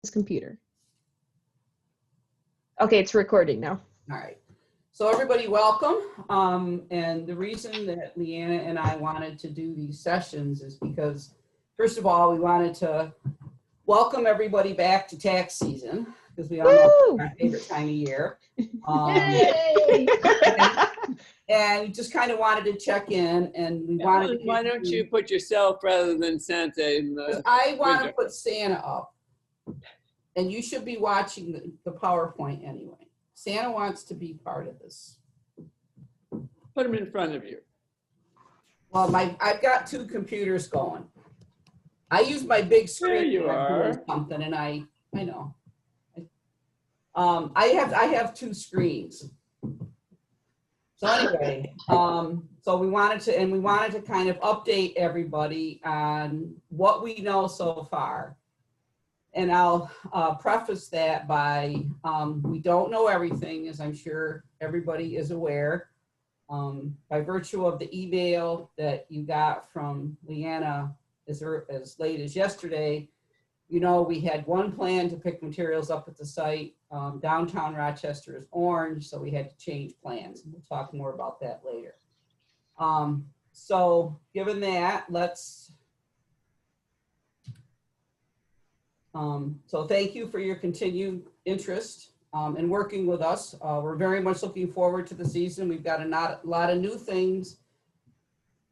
his computer. Okay, it's recording now. All right. So everybody, welcome. And the reason that Leanna and I wanted to do these sessions is because, first of all, we wanted to welcome everybody back to tax season, because we all know it's our favorite time of year. And just kind of wanted to check in, and we wanted to. Why don't you put yourself rather than Santa in the? I want to put Santa up, and you should be watching the PowerPoint anyway. Santa wants to be part of this. Put him in front of you. Well, I've got two computers going. I use my big screen. There you are. Something, and I know. I have two screens. So anyway, so we wanted to kind of update everybody on what we know so far. And I'll preface that by we don't know everything, as I'm sure everybody is aware. By virtue of the email that you got from Leanna as late as yesterday, you know, we had one plan to pick materials up at the site. Downtown Rochester is orange, so we had to change plans. We'll talk more about that later. So given that, let's, so thank you for your continued interest in working with us. We're very much looking forward to the season. We've got a lot of new things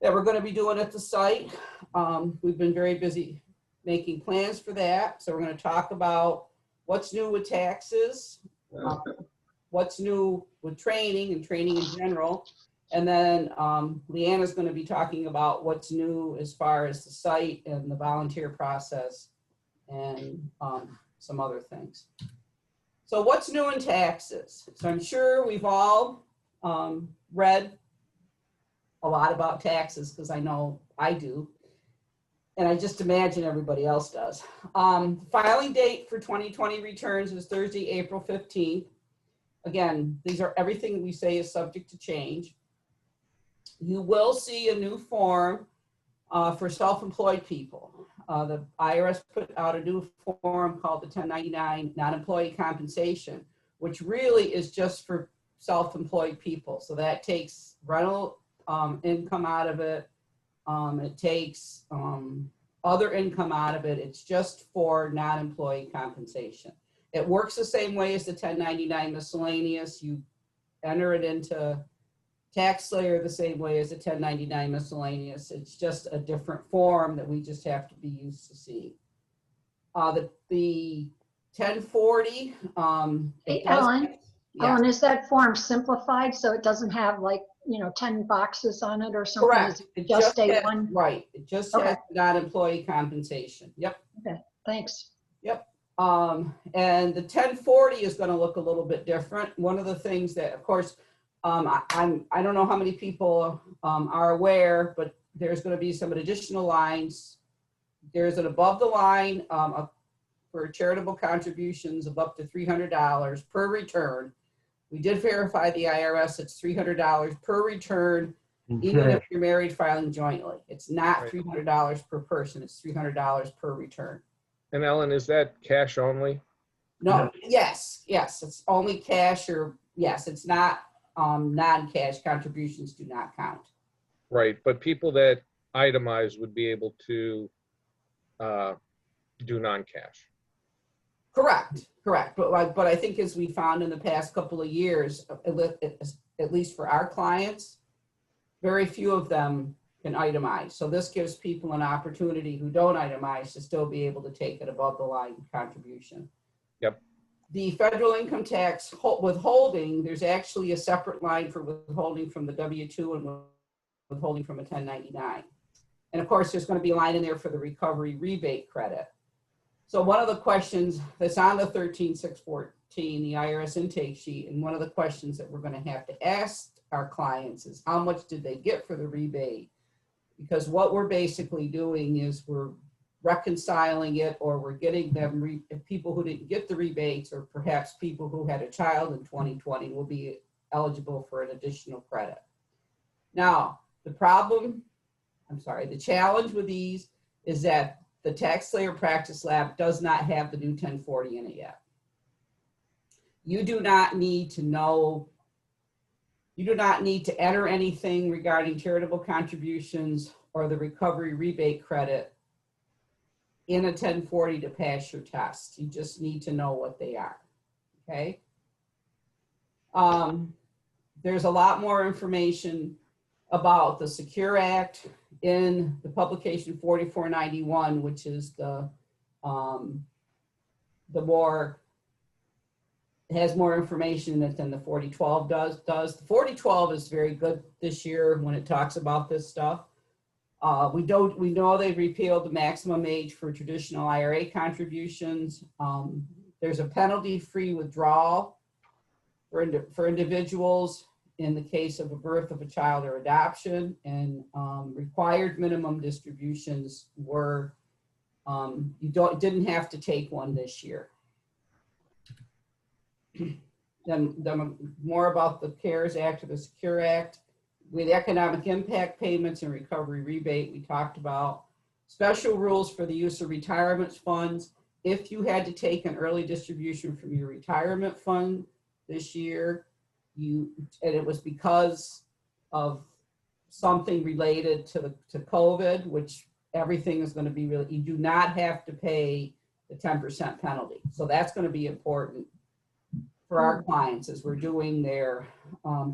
that we're going to be doing at the site. We've been very busy making plans for that. So we're going to talk about what's new with taxes, what's new with training and training in general. And then Leanna's going to be talking about what's new as far as the site and the volunteer process and some other things. So what's new in taxes? So I'm sure we've all read a lot about taxes, because I know I do. And I just imagine everybody else does. Filing date for 2020 returns is Thursday, April 15th. Again, everything we say is subject to change. You will see a new form for self-employed people. The IRS put out a new form called the 1099 non-employee compensation, which really is just for self-employed people. So that takes rental income out of it. It takes other income out of it. It's just for non-employee compensation. It works the same way as the 1099 miscellaneous. You enter it into TaxSlayer the same way as the 1099 miscellaneous. It's just a different form that we just have to be used to seeing. The 1040. Hey, Ellen, is that form simplified so it doesn't have, like, 10 boxes on it or something? Correct. It just has one? Right. It just has non-employee compensation. Yep. Okay, thanks. Yep. And the 1040 is going to look a little bit different. One of the things that, of course, I don't know how many people are aware, but there's going to be some additional lines. There's an above the line for charitable contributions of up to $300 per return. We did verify the IRS. It's $300 per return, even if you're married filing jointly. It's not $300 per person. It's $300 per return. And Ellen, is that cash only? No. Yes. It's only cash, or yes, it's not non-cash. Contributions do not count. Right, but people that itemize would be able to do non-cash. Correct. But I think, as we found in the past couple of years, at least for our clients, very few of them can itemize. So this gives people an opportunity who don't itemize to still be able to take an above the line contribution. Yep. The federal income tax withholding, there's actually a separate line for withholding from the W-2 and withholding from a 1099. And of course, there's going to be a line in there for the recovery rebate credit. So one of the questions that's on the 13614, the IRS intake sheet, and one of the questions that we're going to have to ask our clients is, how much did they get for the rebate? Because what we're basically doing is we're reconciling it, or we're getting them, people who didn't get the rebates, or perhaps people who had a child in 2020 will be eligible for an additional credit. Now, the challenge with these is that the TaxSlayer Practice Lab does not have the new 1040 in it yet. You do not need to know, you do not need to enter anything regarding charitable contributions or the recovery rebate credit in a 1040 to pass your test. You just need to know what they are, okay? There's a lot more information about the Secure Act in the publication 4491, which is the more, has more information in it than the 4012 does. The 4012 is very good this year when it talks about this stuff. We know they've repealed the maximum age for traditional IRA contributions. There's a penalty-free withdrawal for individuals in the case of a birth of a child or adoption, and required minimum distributions were, you didn't have to take one this year. Then more about the CARES Act or the Secure Act. With economic impact payments and recovery rebate, we talked about special rules for the use of retirement funds. If you had to take an early distribution from your retirement fund this year, and it was because of something related to COVID, which everything is going to be really, you do not have to pay the 10% penalty. So that's going to be important for our clients as we're doing their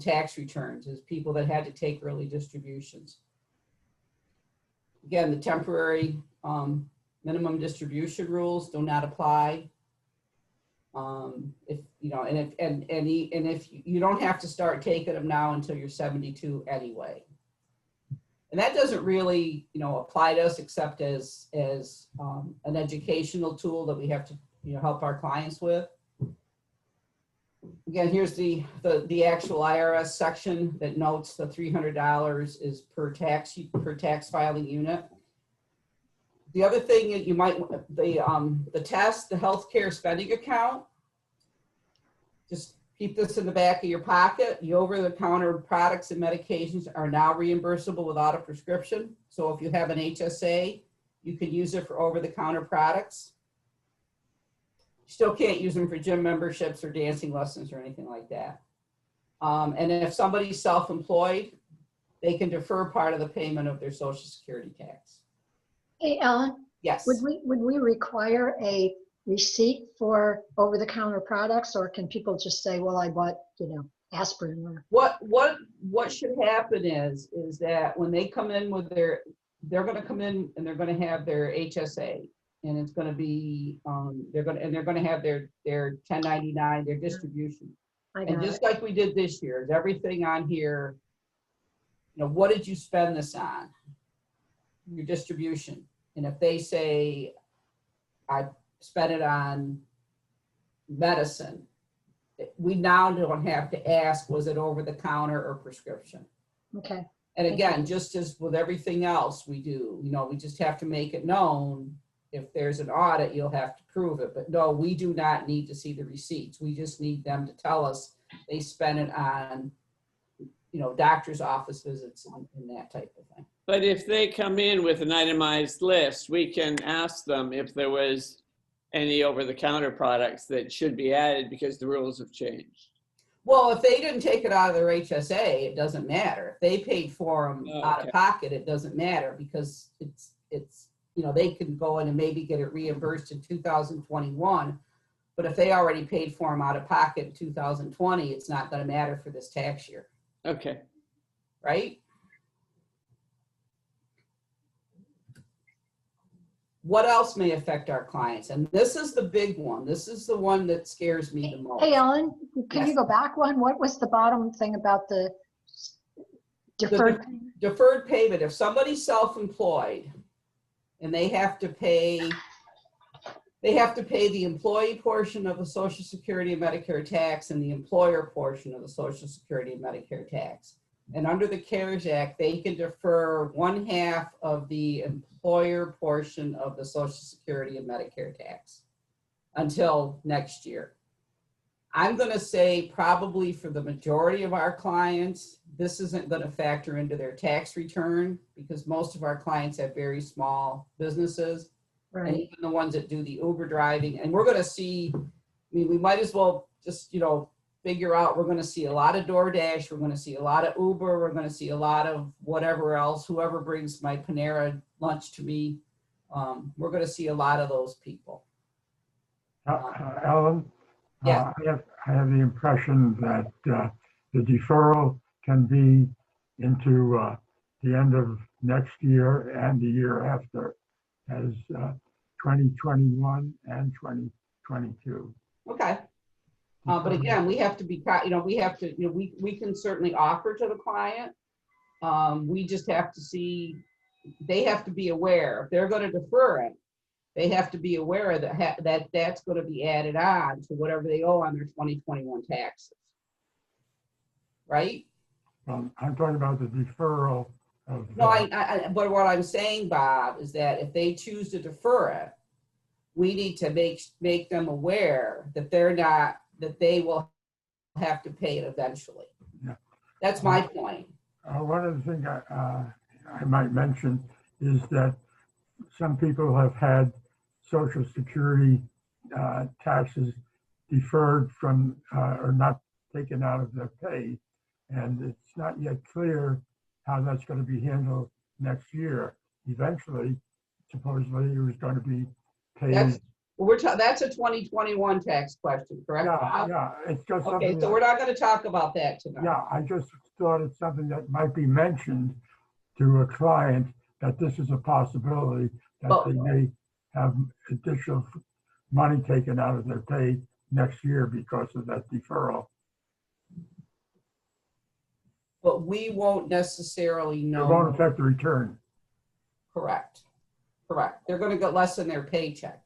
tax returns, as people that had to take early distributions. Again, the temporary minimum distribution rules do not apply. If you know, and if you don't have to start taking them now until you're 72 anyway. And that doesn't really, apply to us except as an educational tool that we have to, help our clients with. Again, here's the actual IRS section that notes the $300 is per tax filing unit. The other thing that you might, the test, the healthcare spending account, just keep this in the back of your pocket. The over-the-counter products and medications are now reimbursable without a prescription. So if you have an HSA, you can use it for over-the-counter products. You still can't use them for gym memberships or dancing lessons or anything like that. And if somebody's self-employed, they can defer part of the payment of their Social Security tax. Hey, Ellen, Yes. would we require a receipt for over-the-counter products, or can people just say, well, I bought, aspirin? Or What should happen is that when they come in with they're going to come in and they're going to have their HSA, and it's going to be they're going to have their 1099, their distribution. And just like we did this year, is everything on here, what did you spend this on? Your distribution. And if they say, I spent it on medicine, we now don't have to ask, was it over the counter or prescription? Okay. And again, just as with everything else we do, we just have to make it known. If there's an audit, you'll have to prove it. But no, we do not need to see the receipts. We just need them to tell us they spent it on, doctor's office visits and that type of thing. But if they come in with an itemized list, we can ask them if there was any over-the-counter products that should be added because the rules have changed. Well, if they didn't take it out of their HSA, it doesn't matter. If they paid for them out of pocket, it doesn't matter because it's they can go in and maybe get it reimbursed in 2021. But if they already paid for them out of pocket in 2020, it's not going to matter for this tax year. Okay. Right? What else may affect our clients? And this is the big one. This is the one that scares me the most. Hey, Ellen, can Yes. you go back one? What was the bottom thing about the deferred? Deferred payment. If somebody's self-employed and they have to pay the employee portion of the Social Security and Medicare tax and the employer portion of the Social Security and Medicare tax. And under the CARES Act, they can defer 1/2 of the employer portion of the Social Security and Medicare tax until next year. I'm going to say probably for the majority of our clients, this isn't going to factor into their tax return because most of our clients have very small businesses. and Right. even the ones that do the Uber driving. And we're going to see, I mean, we might as well just, figure out, we're going to see a lot of DoorDash. We're going to see a lot of Uber. We're going to see a lot of whatever else, whoever brings my Panera lunch to me. We're going to see a lot of those people. Ellen? Yeah. I have the impression that the deferral can be into the end of next year and the year after, as 2021 and 2022. Okay. But again, we have to be, we can certainly offer to the client. We just have to see, they have to be aware, if they're going to defer it, they have to be aware that that's going to be added on to whatever they owe on their 2021 taxes. Right? I'm talking about the deferral of. No, but what I'm saying, Bob, is that if they choose to defer it, we need to make them aware that that they will have to pay it eventually. Yeah. That's my point. One of the things I might mention is that some people have had Social Security taxes deferred from or not taken out of their pay. And it's not yet clear how that's going to be handled next year. Eventually, supposedly it was going to be paid. That's a 2021 tax question, correct? Bob? Yeah, it's just Okay, something. so we're not going to talk about that tonight. Yeah, I just thought it's something that might be mentioned to a client, that this is a possibility that they may have additional money taken out of their pay next year because of that deferral. But we won't necessarily It know. won't affect the return. Correct. They're going to get less in their paycheck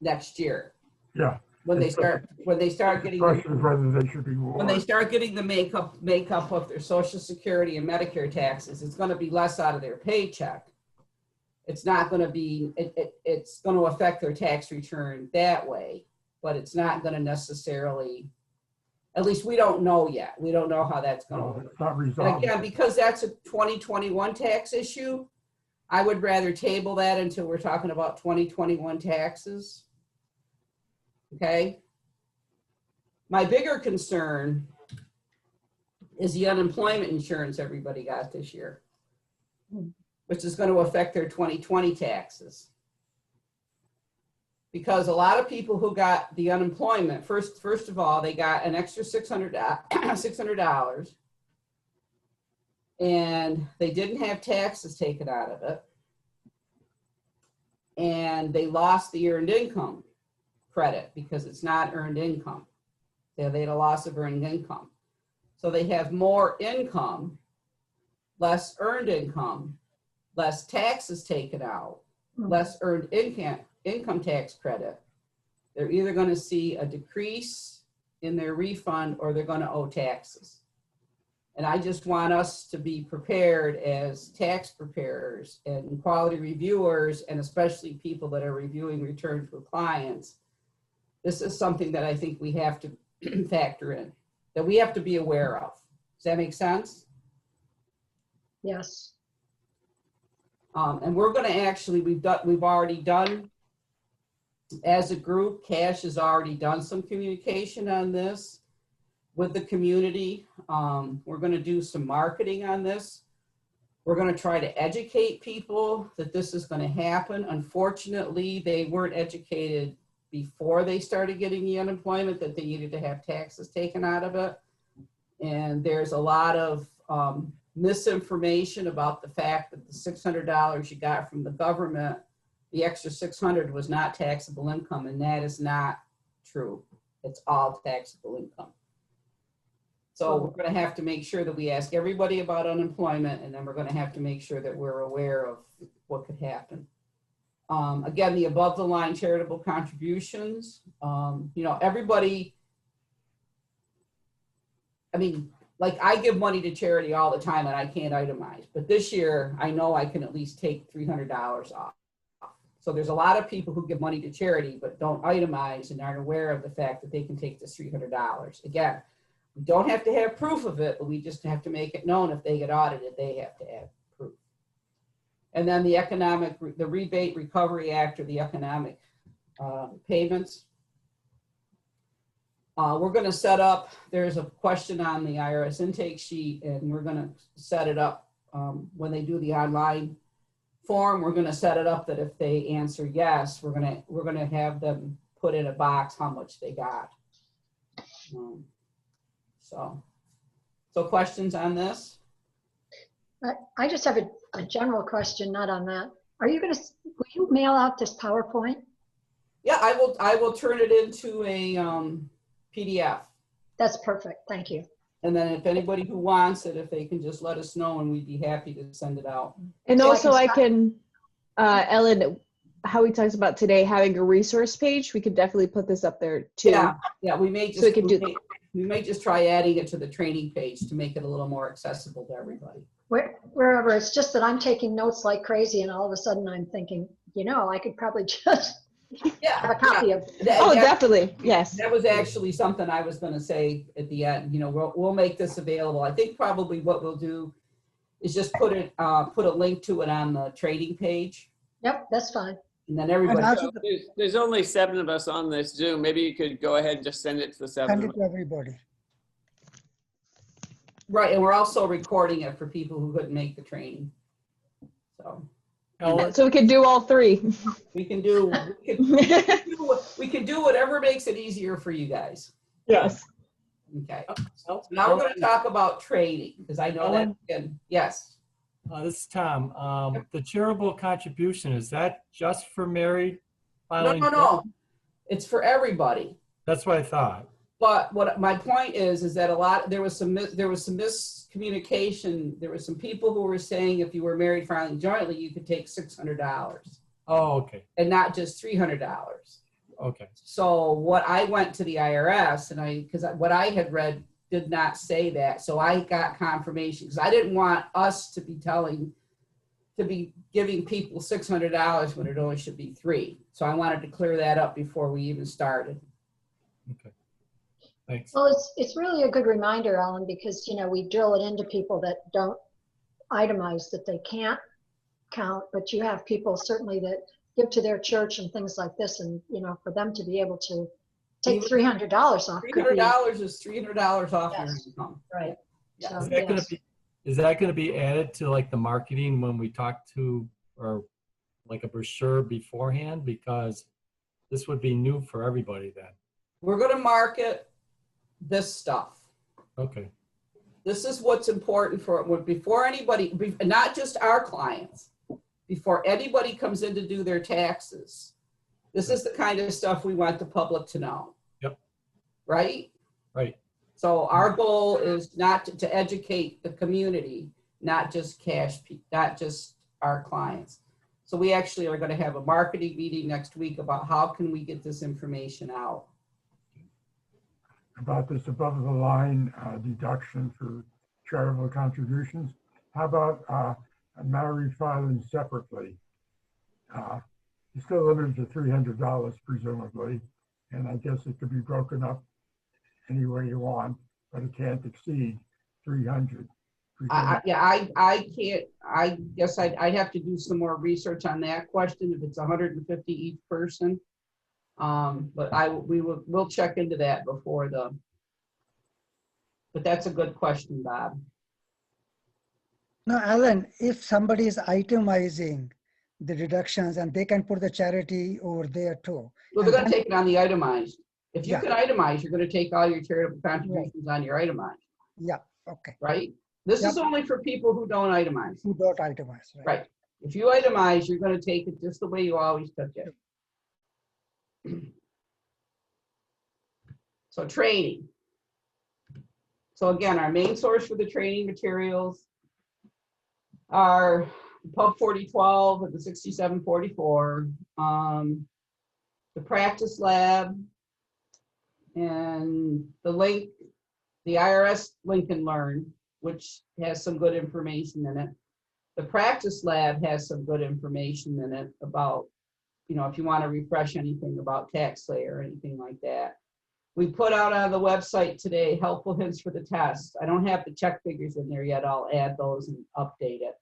next year. Yeah. When they start getting. The question is whether they should be more. When they start getting the makeup of their Social Security and Medicare taxes, it's going to be less out of their paycheck. It's not going to be, it's going to affect their tax return that way, but it's not going to necessarily, at least we don't know yet. We don't know how that's going to work. It's not And resolved. again, because that's a 2021 tax issue, I would rather table that until we're talking about 2021 taxes. Okay? My bigger concern is the unemployment insurance everybody got this year, which is going to affect their 2020 taxes. Because a lot of people who got the unemployment, first of all, they got an extra $600, and they didn't have taxes taken out of it, and they lost the earned income credit because it's not earned income. They had a loss of earned income. So they have more income, less earned income, less taxes taken out, less earned income tax credit. They're either going to see a decrease in their refund or they're going to owe taxes. And I just want us to be prepared as tax preparers and quality reviewers, and especially people that are reviewing returns with clients. This is something that I think we have to factor in, that we have to be aware of. Does that make sense? Yes. And we're going to actually, we've already done, as a group, Cash has already done some communication on this with the community. We're going to do some marketing on this. We're going to try to educate people that this is going to happen. Unfortunately, they weren't educated before they started getting the unemployment that they needed to have taxes taken out of it. And there's a lot of misinformation about the fact that the $600 you got from the government, the extra $600 was not taxable income, and that is not true. It's all taxable income. So we're going to have to make sure that we ask everybody about unemployment, and then we're going to have to make sure that we're aware of what could happen. Again, the above the line charitable contributions, everybody, I mean, like I give money to charity all the time and I can't itemize, but this year I know I can at least take $300 off. So there's a lot of people who give money to charity but don't itemize and aren't aware of the fact that they can take this $300. Again, we don't have to have proof of it, but we just have to make it known if they get audited, they have to add proof. And then the Rebate Recovery Act, or the economic payments. We're going to set up, there's a question on the IRS intake sheet, and we're going to set it up when they do the online form. We're going to set it up that if they answer yes, we're going to have them put in a box how much they got. So questions on this? I just have a general question, not on that. Will you mail out this PowerPoint? Yeah, I will turn it into a PDF. That's perfect. Thank you. And then if anybody who wants it, if they can just let us know, and we'd be happy to send it out. And So also I I can can, Ellen, how we talked about today, having a resource page, we could definitely put this up there too. Yeah, we may just, So we can do we may just try adding it to the training page to make it a little more accessible to everybody. Wherever, it's just that I'm taking notes like crazy, and all of a sudden I'm thinking, I could probably just Yeah. have a copy of. Oh, definitely, yes. That was actually something I was going to say at the end. We'll make this available. I think probably what we'll do is just put a link to it on the training page, Yep, that's fine. and then everybody. So there's only 7 of us on this Zoom. Maybe you could go ahead and just send it to the 7 Send of it us. to everybody. Right, and we're also recording it for people who couldn't make the training. So So we could do all 3. we can do whatever makes it easier for you guys. Yes. Okay. So now we're going to talk about training, because I know that. Yes. This is Tom. The charitable contribution, is that just for married No, filing? no. It's for everybody. That's what I thought. But what my point is that there was some miscommunication. There were some people who were saying if you were married filing jointly, you could take $600 Oh, okay, and not just $300. okay. So what I went to the IRS, and because what I had read did not say that. So I got confirmation, because I didn't want us to be giving people $600 when it only should be $300. So I wanted to clear that up before we even started. Okay. Thanks. Well, it's really a good reminder, Ellen, because, we drill it into people that don't itemize that they can't count, but you have people certainly that give to their church and things like this, and, for them to be able to take $300 off. could be- $300 is $300 off your Yes. income. Right. Yeah. So, Is that gonna yes. be added to like the marketing when we talk to, or like a brochure beforehand? Because this would be new for everybody then. We're going to market this stuff. Okay, This is what's important before anybody, not just our clients, before anybody comes in to do their taxes. This is the kind of stuff we want the public to know. Yep. Right? right. So our goal is not to educate the community, not just not just our clients. So we actually are going to have a marketing meeting next week about how can we get this information out. About this above the line deduction for charitable contributions. How about married filing separately? You're still limited to $300 presumably, and I guess it could be broken up any way you want, but it can't exceed 300. I can't, I guess I'd have to do some more research on that question, if it's 150 each person. But we'll check into that before but that's a good question, Bob. No, Alan, if somebody is itemizing the deductions and they can put the charity over there too. Well, they're gonna take it on the itemized. If you Yeah. can itemize, you're gonna take all your charitable contributions on your itemized, Yeah, okay. right? This is only for people who don't itemize, Who don't itemize, right? right? If you itemize, you're gonna take it just the way you always took it. So training. So again, our main source for the training materials are Pub 4012 and the 6744, the practice lab, and the link, the IRS Lincoln Learn, which has some good information in it. The practice lab has some good information in it about, if you want to refresh anything about TaxSlayer or anything like that. We put out on the website today helpful hints for the test. I don't have the check figures in there yet. I'll add those and update it.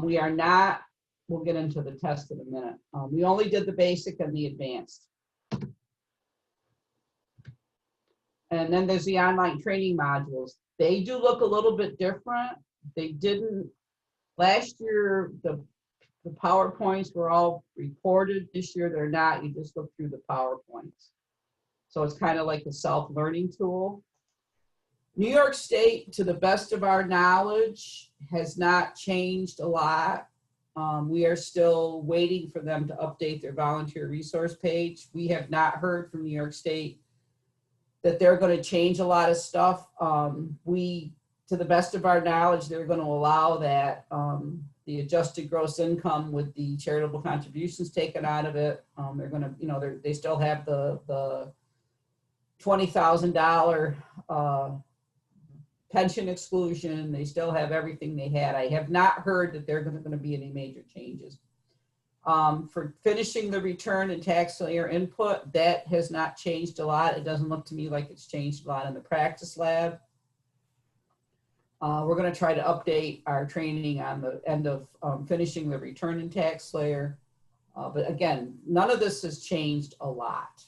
We are not, we'll get into the test in a minute. We only did the basic and the advanced. And then there's the online training modules. They do look a little bit different. They didn't, last year, the PowerPoints were all recorded. This year, they're not. You just look through the PowerPoints. So it's kind of like a self-learning tool. New York State, to the best of our knowledge, has not changed a lot. We are still waiting for them to update their volunteer resource page. We have not heard from New York State that they're going to change a lot of stuff. To the best of our knowledge, they're going to allow that the adjusted gross income with the charitable contributions taken out of it. They're going to, you know, they still have the $20,000 pension exclusion. They still have everything they had. I have not heard that there are going to be any major changes. For finishing the return and tax layer input, that has not changed a lot. It doesn't look to me like it's changed a lot in the practice lab. We're going to try to update our training on the end of finishing the return and tax layer. But again, none of this has changed a lot.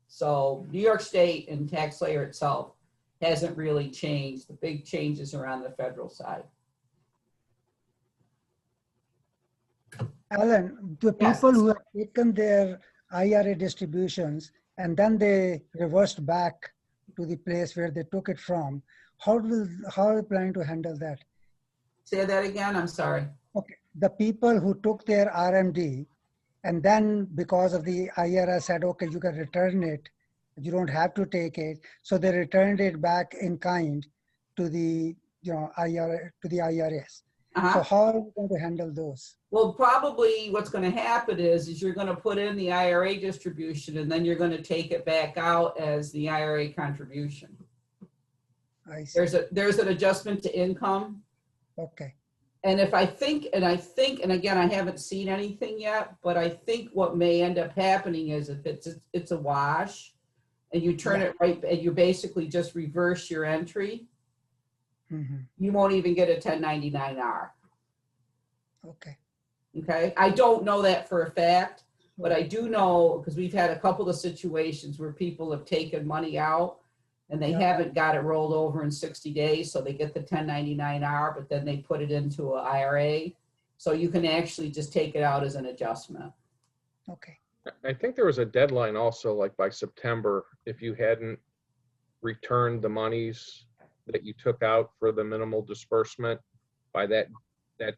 So New York State and tax layer itself hasn't really changed. The big changes are on the federal side. Alan, the Yes. people who have taken their IRA distributions and then they reversed back to the place where they took it from, how are you planning to handle that? Say that again, I'm sorry. Okay, the people who took their RMD and then because of the IRS said, okay, you can return it, you don't have to take it. So they returned it back in kind to the, you know, IRA, to the IRS. So how are we going to handle those? Well, probably what's going to happen is you're going to put in the IRA distribution and then you're going to take it back out as the IRA contribution. I see. There's an adjustment to income. Okay. And I think, and again, I haven't seen anything yet, but I think what may end up happening is if it's a wash and you turn it right, and you basically just reverse your entry, you won't even get a 1099-R. Okay. Okay, I don't know that for a fact, but I do know because we've had a couple of situations where people have taken money out and they haven't got it rolled over in 60 days. So they get the 1099-R, but then they put it into an IRA. So you can actually just take it out as an adjustment. Okay. I think there was a deadline also, like by September, if you hadn't returned the monies that you took out for the minimal disbursement by that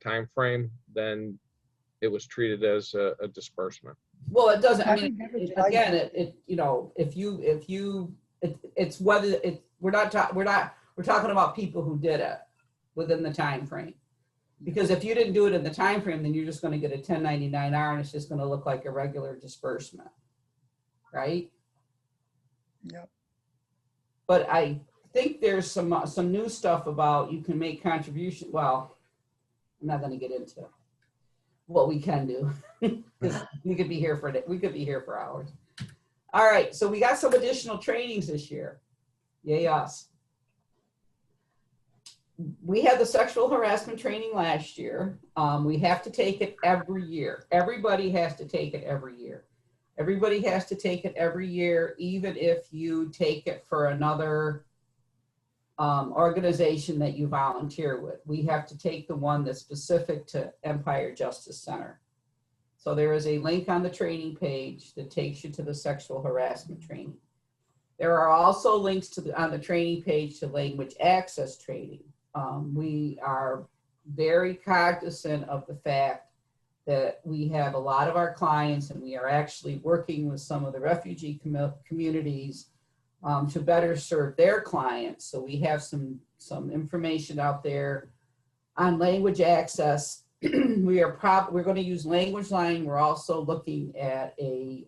time frame, then it was treated as a disbursment. Well, it doesn't, I I mean, think that is again, it you know, it's whether we're talking about people who did it within the time frame. Because if you didn't do it in the time frame, then you're just going to get a 1099-R and it's just going to look like a regular disbursement, right? Yep. But I think there's some new stuff about you can make contribution. Well, I'm not going to get into what we can do because we could be here for hours. All right, so we got some additional trainings this year. Yay us. We had the sexual harassment training last year. We have to take it every year. Everybody has to take it every year. Everybody has to take it every year, even if you take it for another organization that you volunteer with. We have to take the one that's specific to Empire Justice Center. So there is a link on the training page that takes you to the sexual harassment training. There are also links on the training page to language access training. We are very cognizant of the fact that we have a lot of our clients, and we are actually working with some of the refugee communities to better serve their clients. So we have some information out there on language access. We're going to use LanguageLine. We're also looking at a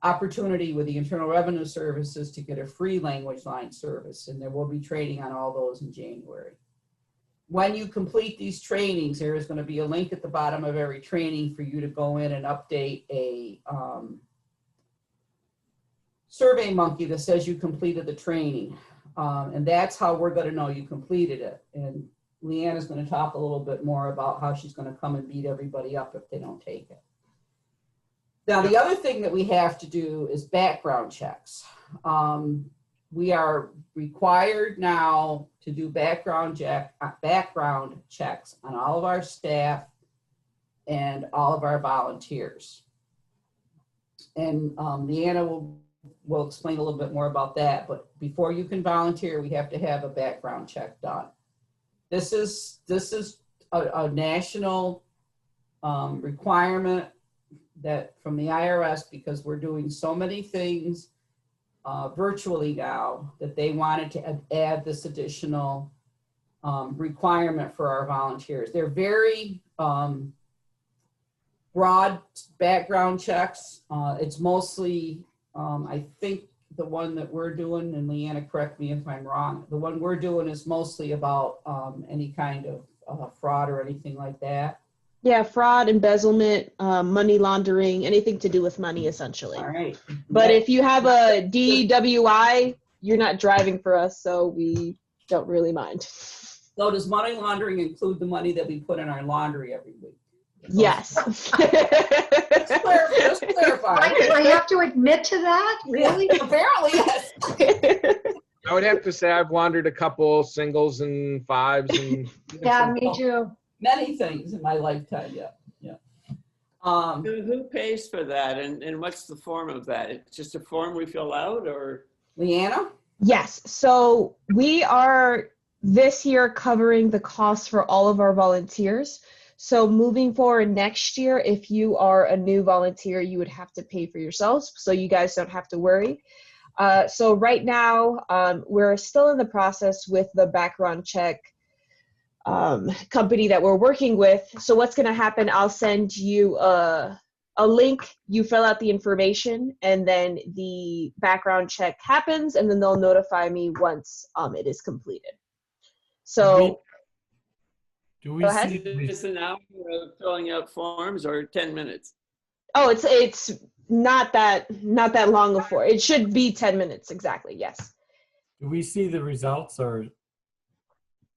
opportunity with the Internal Revenue Services to get a free LanguageLine service, and there will be training on all those in January. When you complete these trainings, there is going to be a link at the bottom of every training for you to go in and update a SurveyMonkey that says you completed the training. And that's how we're going to know you completed it. And Leanna's going to talk a little bit more about how she's going to come and beat everybody up if they don't take it. Now, the other thing that we have to do is background checks. We are required now to do background checks on all of our staff and all of our volunteers. And Leanna will explain a little bit more about that, but before you can volunteer, we have to have a background check done. This is a national requirement that from the IRS, because we're doing so many things virtually now, that they wanted to add this additional requirement for our volunteers. They're very broad background checks. It's mostly, I think the one that we're doing, and Leanna, correct me if I'm wrong, the one we're doing is mostly about any kind of fraud or anything like that. Yeah, fraud, embezzlement, money laundering, anything to do with money, essentially. All right. But if you have a DWI, you're not driving for us, so we don't really mind. So does money laundering include the money that we put in our laundry every week? Yes. Just clarify. Do I have to admit to that? Really? Apparently, yes. I would have to say I've laundered a couple singles and fives and Yeah, me too. Many things in my lifetime, yeah. Who pays for that, and what's the form of that? It's just a form we fill out, or? Leanna? Yes. So we are this year covering the costs for all of our volunteers. So moving forward next year, if you are a new volunteer, you would have to pay for yourselves, so you guys don't have to worry. So right now, we're still in the process with the background check company that we're working with. So what's going to happen, I'll send you a link, you fill out the information, and then the background check happens, and then they'll notify me once it is completed. So Do we Go ahead. see Is it an hour of filling out forms or 10 minutes? oh, it's not that long before. It should be 10 minutes exactly. Yes. do we see the results or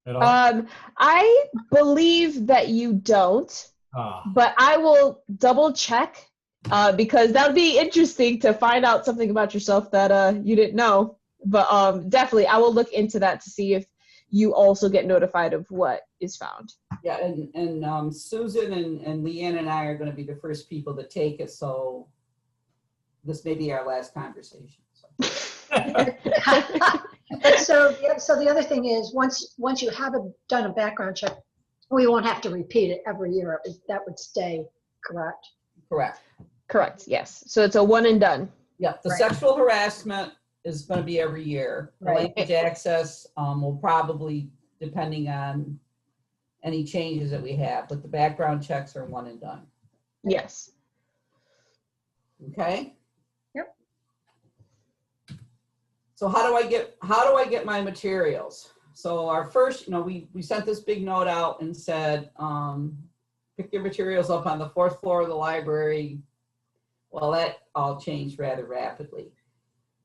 at all? I believe that you don't, but I will double check because that would be interesting to find out something about yourself that you didn't know. But definitely, I will look into that to see if you also get notified of what is found. Yeah, and Susan and Leanne and I are going to be the first people to take it, so this may be our last conversation. So. So the other thing is, once you have done a background check, we won't have to repeat it every year. That would stay, correct? Correct. Correct. Yes. So it's a one and done. Yeah, the Right. sexual harassment is going to be every year. The Right. language access will probably, depending on any changes that we have, but the background checks are one and done. Yes. Okay. Yep. So how do I get my materials? So our first, we sent this big note out and said, pick your materials up on the 4th floor of the library. Well, that all changed rather rapidly.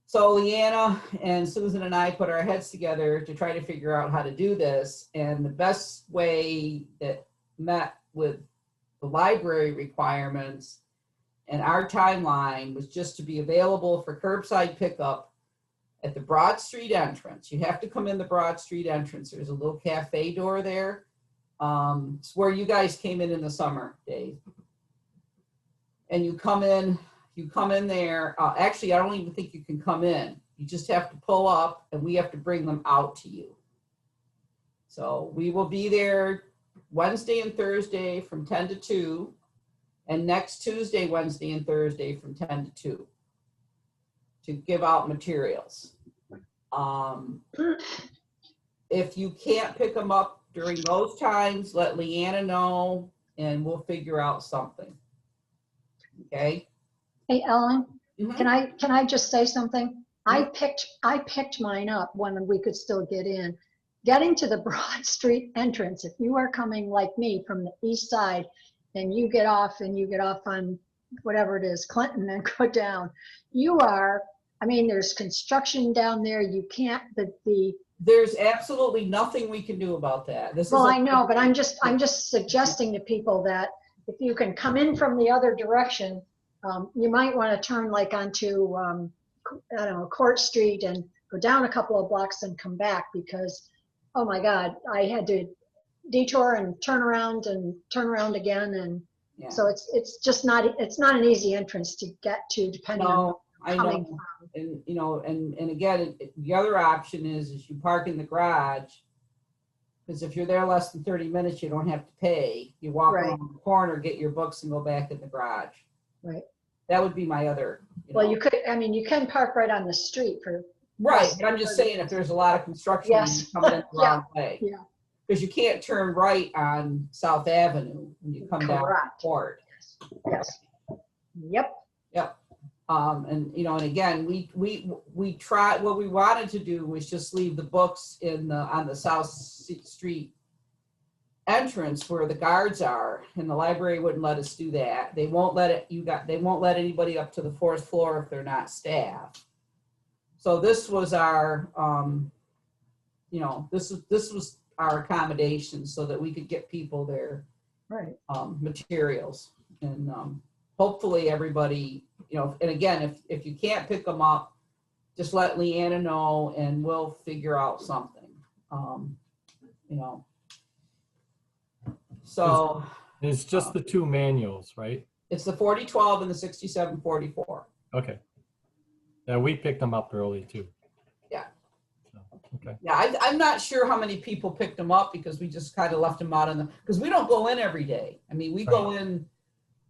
So Leanna and Susan and I put our heads together to try to figure out how to do this. And the best way that met with the library requirements and our timeline was just to be available for curbside pickup at the Broad Street entrance. You have to come in the Broad Street entrance. There's a little cafe door there. It's where you guys came in the summer, Dave. And you come in there. Actually, I don't even think you can come in. You just have to pull up and we have to bring them out to you. So we will be there Wednesday and Thursday from 10 to 2, and next Tuesday, Wednesday, and Thursday from 10 to 2 to give out materials. If you can't pick them up during those times, let Leanna know and we'll figure out something. Okay? Hey, Ellen, Mhm. can I just say something? I picked mine up when we could still get in. Getting to the Broad Street entrance, if you are coming like me from the east side and you get off on whatever it is, Clinton, and go down, there's construction down there. You can't, the There's absolutely nothing we can do about that. This is. Well, a- I know, but I'm just suggesting to people that if you can come in from the other direction, you might want to turn like onto, I don't know, Court Street and go down a couple of blocks and come back because, oh my God, I had to detour and turn around again. And Yeah. so it's just not, it's not an easy entrance to get to depending on No, I coming know. And, you know, and again, the other option is you park in the garage. Because if you're there less than 30 minutes, you don't have to pay. You walk Right. around the corner, get your books and go back in the garage. Right. That would be my other. Well, know. you could, I mean, you can park right on the street for, Right, but I'm just saying if there's a lot of construction Yes. coming in the Yeah, wrong way. yeah. Because you can't turn right on South Avenue when you come down Correct. Court. yes. Yep. Yep. And you know, and again, we tried, what we wanted to do was just leave the books on the South Street entrance where the guards are, and the library wouldn't let us do that. They won't let they won't let anybody up to the 4th floor if they're not staff. So this was our, you know, this was our accommodation so that we could get people their Right. materials. And hopefully everybody, you know, and again, if you can't pick them up, just let Leanna know and we'll figure out something, you know. So It's just the two manuals, right? it's the 4012 and the 6744. Okay. Yeah, we picked them up early too. Yeah. So, okay. Yeah, I'm not sure how many people picked them up because we just kind of left them out because we don't go in every day. I mean, we go in,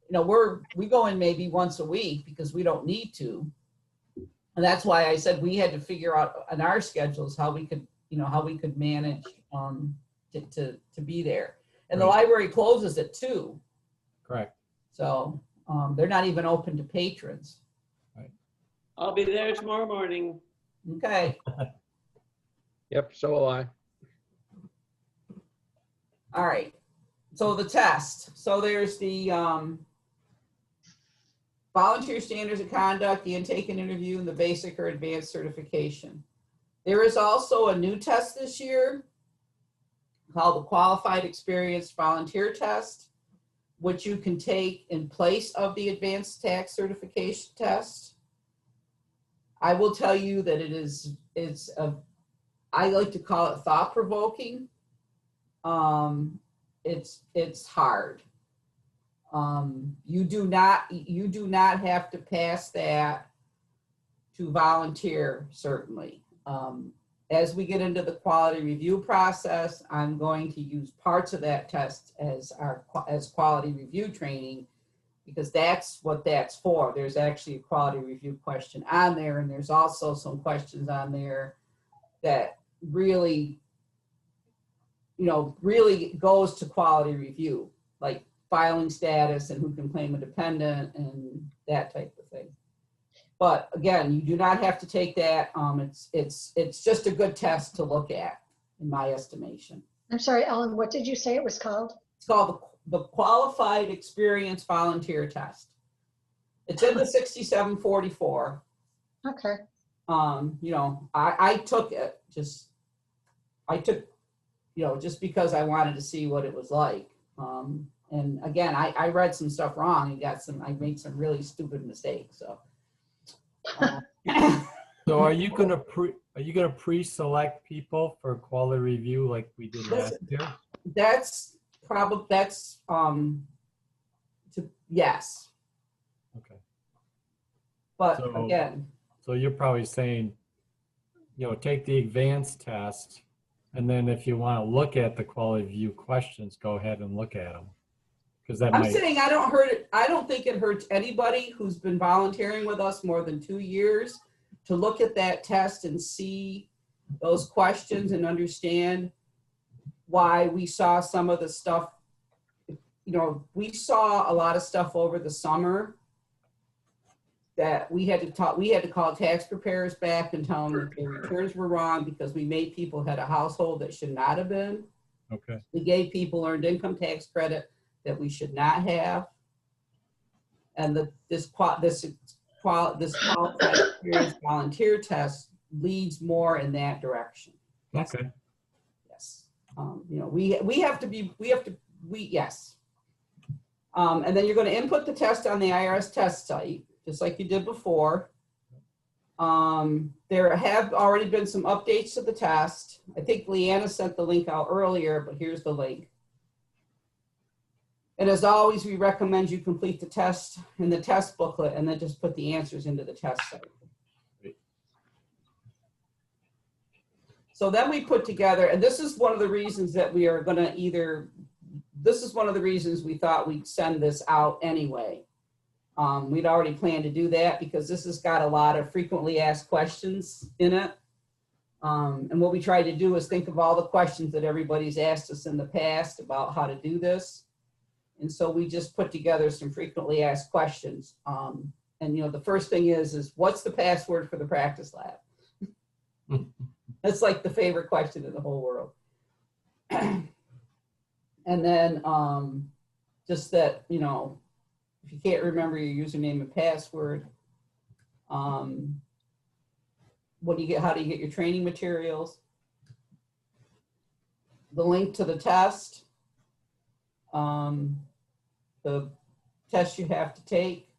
you know, we go in maybe once a week because we don't need to. And that's why I said we had to figure out on our schedules how we could, you know, how we could manage to be there. And the Right. library closes at 2. Correct. So they're not even open to patrons. I'll be there tomorrow morning. Okay. Yep, so will I. All right. So the test. So there's the volunteer standards of conduct, the intake and interview, and the basic or advanced certification. There is also a new test this year called the Qualified Experienced Volunteer Test, which you can take in place of the advanced tax certification test. I will tell you that I like to call it thought-provoking. It's hard. You do not have to pass that to volunteer, certainly. As we get into the quality review process, I'm going to use parts of that test as quality review training, because that's what that's for. There's actually a quality review question on there, and there's also some questions on there that really, you know, really goes to quality review, like filing status and who can claim a dependent and that type of thing. But again, you do not have to take that. It's just a good test to look at, in my estimation. I'm sorry, Ellen, what did you say it was called? It's called the Qualified Experienced Volunteer Test. It's in the 6744. Okay. You know, I took it just because I wanted to see what it was like. And again, I read some stuff wrong and I made some really stupid mistakes. So. So are you gonna pre-select people for quality review like we did last year? That's yes. Okay. But So- again, So you're probably saying, you know, take the advanced test, and then if you want to look at the quality review questions, go ahead and look at them. Because that I'm might, saying I don't think it hurts anybody who's been volunteering with us more than 2 years to look at that test and see those questions and understand why we saw some of the stuff. You know, we saw a lot of stuff over the summer that we had to call tax preparers back and tell them that their returns were wrong because we made people had a household that should not have been. okay, We gave people earned income tax credit that we should not have. And this qualified experienced volunteer test leads more in that direction. Okay. Yes. You know, we have to, yes. And then you're going to input the test on the IRS test site, just like you did before. There have already been some updates to the test. I think Leanna sent the link out earlier, but here's the link. And as always, we recommend you complete the test in the test booklet and then just put the answers into the test site. So then we put together, and this is one of the reasons that we are gonna this is one of the reasons we thought we'd send this out anyway. We'd already planned to do that because this has got a lot of frequently asked questions in it. And what we tried to do is think of all the questions that everybody's asked us in the past about how to do this. And so we just put together some frequently asked questions. And you know, the first thing is what's the password for the practice lab? That's like the favorite question in the whole world. And then just that, you know, if you can't remember your username and password, what do you get? How do you get your training materials? The link to the test, the test you have to take,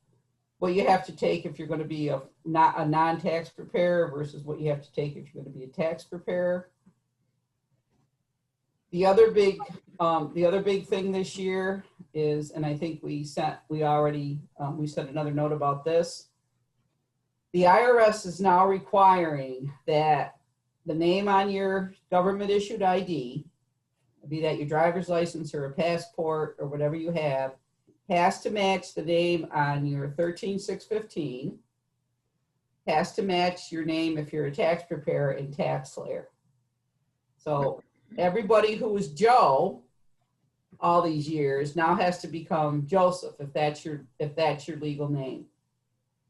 what you have to take if you're going to be not a non-tax preparer versus what you have to take if you're going to be a tax preparer. The other big thing this year is, and I think we sent another note about this. The IRS is now requiring that the name on your government issued ID, be that your driver's license or a passport or whatever you have, has to match the name on your 13615, has to match your name if you're a tax preparer and TaxSlayer. So everybody who was Joe all these years now has to become Joseph if that's your legal name.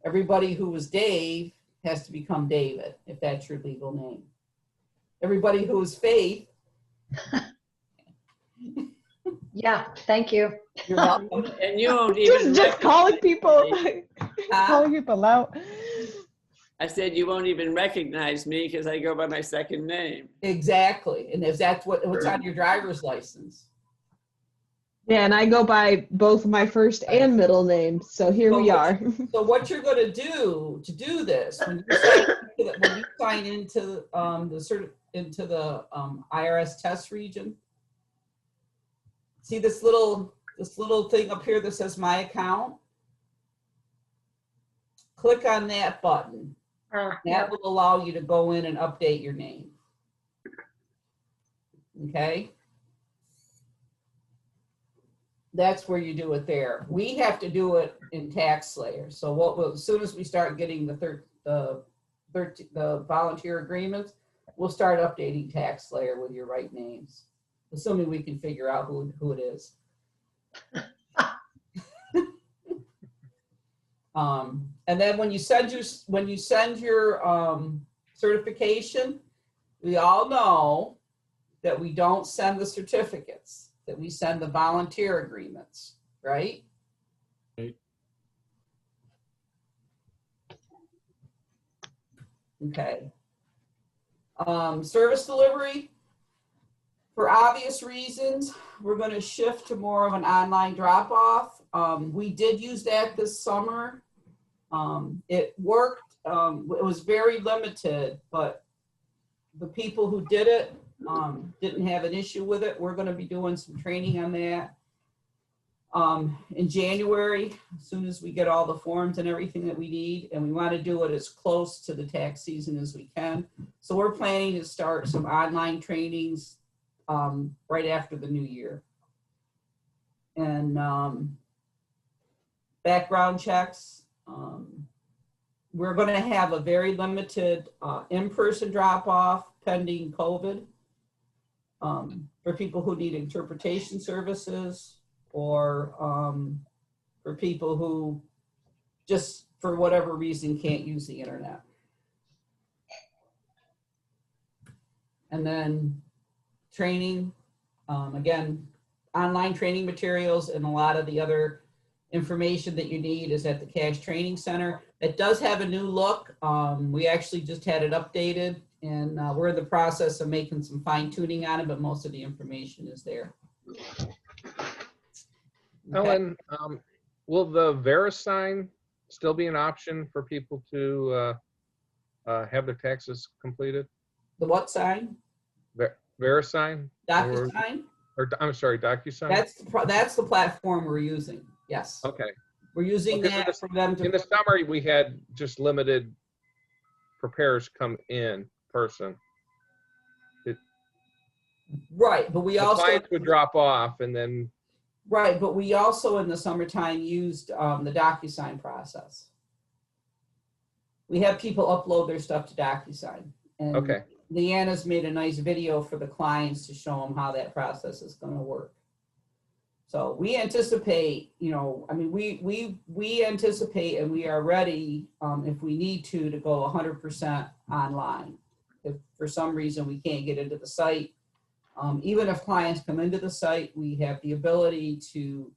Everybody who was Dave has to become David if that's your legal name. Everybody who was Faith. Yeah, thank you. You're welcome. And you won't even Just calling people, calling Huh? people out. I said you won't even recognize me because I go by my second name. Exactly. And if that's what's on your driver's license. Yeah, and I go by both my first and middle name, so here we are. So what you're going to do this, when you sign into the IRS test region, see this little thing up here that says My Account? Click on that button. That will allow you to go in and update your name. Okay? That's where you do it there. We have to do it in TaxSlayer. So as soon as we start getting the volunteer agreements, we'll start updating TaxSlayer with your right names, assuming we can figure out who it is. And then when you send your certification, we all know that we don't send the certificates, that we send the volunteer agreements, right? Right. Okay. Service delivery, for obvious reasons, we're going to shift to more of an online drop-off. We did use that this summer. It worked. It was very limited, but the people who did it didn't have an issue with it. We're going to be doing some training on that in January, as soon as we get all the forms and everything that we need, and we want to do it as close to the tax season as we can. So we're planning to start some online trainings right after the new year. And background checks. We're going to have a very limited in-person drop-off pending COVID for people who need interpretation services, or for people who just for whatever reason can't use the internet. And then training, again, online training materials and a lot of the other information that you need is at the Cash Training Center. It does have a new look. We actually just had it updated, and we're in the process of making some fine tuning on it, but most of the information is there. Okay. Ellen, will the VeriSign still be an option for people to have their taxes completed? The what sign? VeriSign? DocuSign? Or I'm sorry, DocuSign? That's the platform we're using. Yes. Okay. We're using Because in that for them In to, the summer, we had just limited preparers come in person. right, but we The also, clients would drop off and then, right, but we also in the summertime used the DocuSign process. We have people upload their stuff to DocuSign. And okay, Leanna's made a nice video for the clients to show them how that process is going to work. So we anticipate, you know, I mean, we anticipate and we are ready if we need to go 100% online. If for some reason we can't get into the site, even if clients come into the site, we have the ability to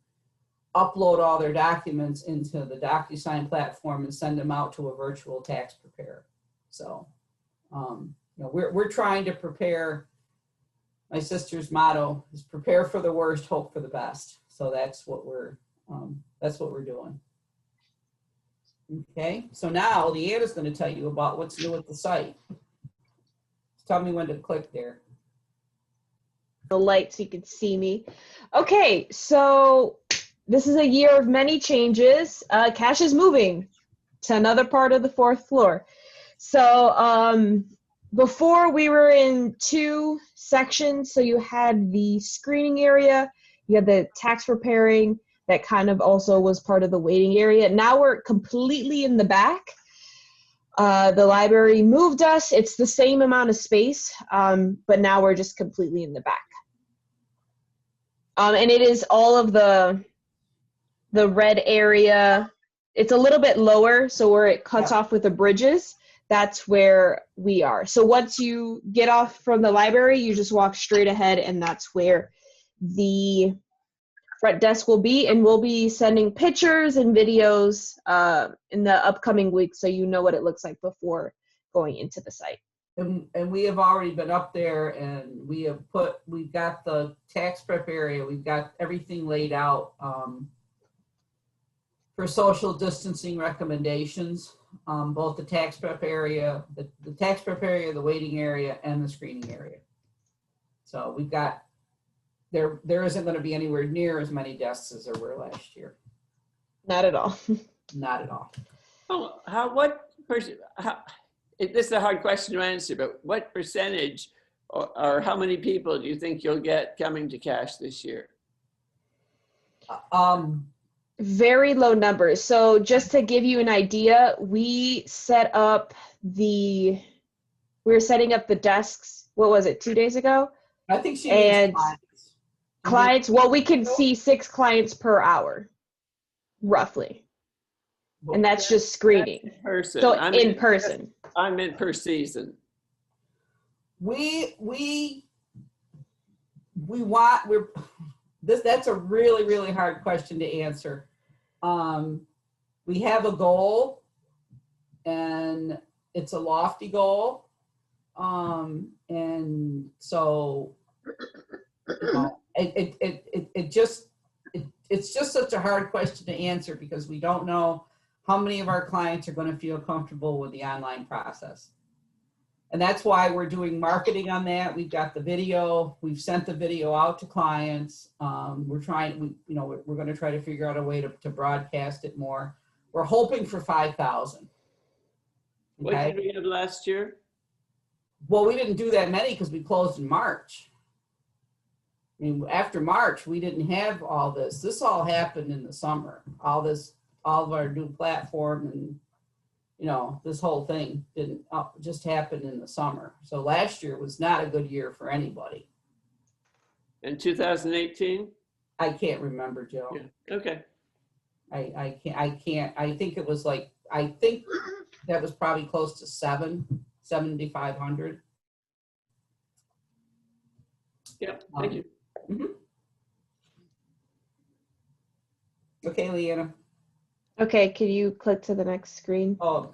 upload all their documents into the DocuSign platform and send them out to a virtual tax preparer. So, you know, we're trying to prepare. My sister's motto is prepare for the worst, hope for the best. So that's what we're doing. Okay, so now Leanna's going to tell you about what's new at the site. Tell me when to click there. The light so you can see me. Okay, so this is a year of many changes. Cash is moving to another part of the 4th floor. So before we were in 2 sections. So you had the screening area, you had the tax preparing that kind of also was part of the waiting area. Now we're completely in the back. The library moved us. It's the same amount of space, but now we're just completely in the back. And it is all of the red area. It's a little bit lower, so where it cuts off with the bridges, that's where we are. So once you get off from the library, you just walk straight ahead, and that's where the front desk will be, and we'll be sending pictures and videos in the upcoming weeks so you know what it looks like before going into the site. And we have already been up there, and we've got the tax prep area, we've got everything laid out for social distancing recommendations, both the tax prep area, the tax prep area, the waiting area, and the screening area. So we've got, there isn't going to be anywhere near as many desks as there were last year. Not at all. Not at all. Oh, this is a hard question to answer, but what percentage or how many people do you think you'll get coming to Cash this year? Very low numbers. So just to give you an idea, we were setting up the desks, what was it, 2 days ago? I think she And means clients, well, we can see 6 clients per hour, roughly. And that's just screening. Person. So in person. I meant per season. That's a really, really hard question to answer. We have a goal, and it's a lofty goal. And so it's just such a hard question to answer because we don't know how many of our clients are going to feel comfortable with the online process. And that's why we're doing marketing on that. We've got the video. We've sent the video out to clients. We're going to try to figure out a way to broadcast it more. We're hoping for 5,000. What did we have last year? Well, we didn't do that many because we closed in March. I mean, after March, we didn't have all this. This all happened in the summer. All of our new platform and, this whole thing didn't just happen in the summer. So last year was not a good year for anybody. In 2018? I can't remember, Joe. Yeah. Okay. I can't. I think it was I think that was probably close to 7,500. Yeah, thank you. Mm-hmm. Okay, Leanna. Okay, can you click to the next screen? Oh,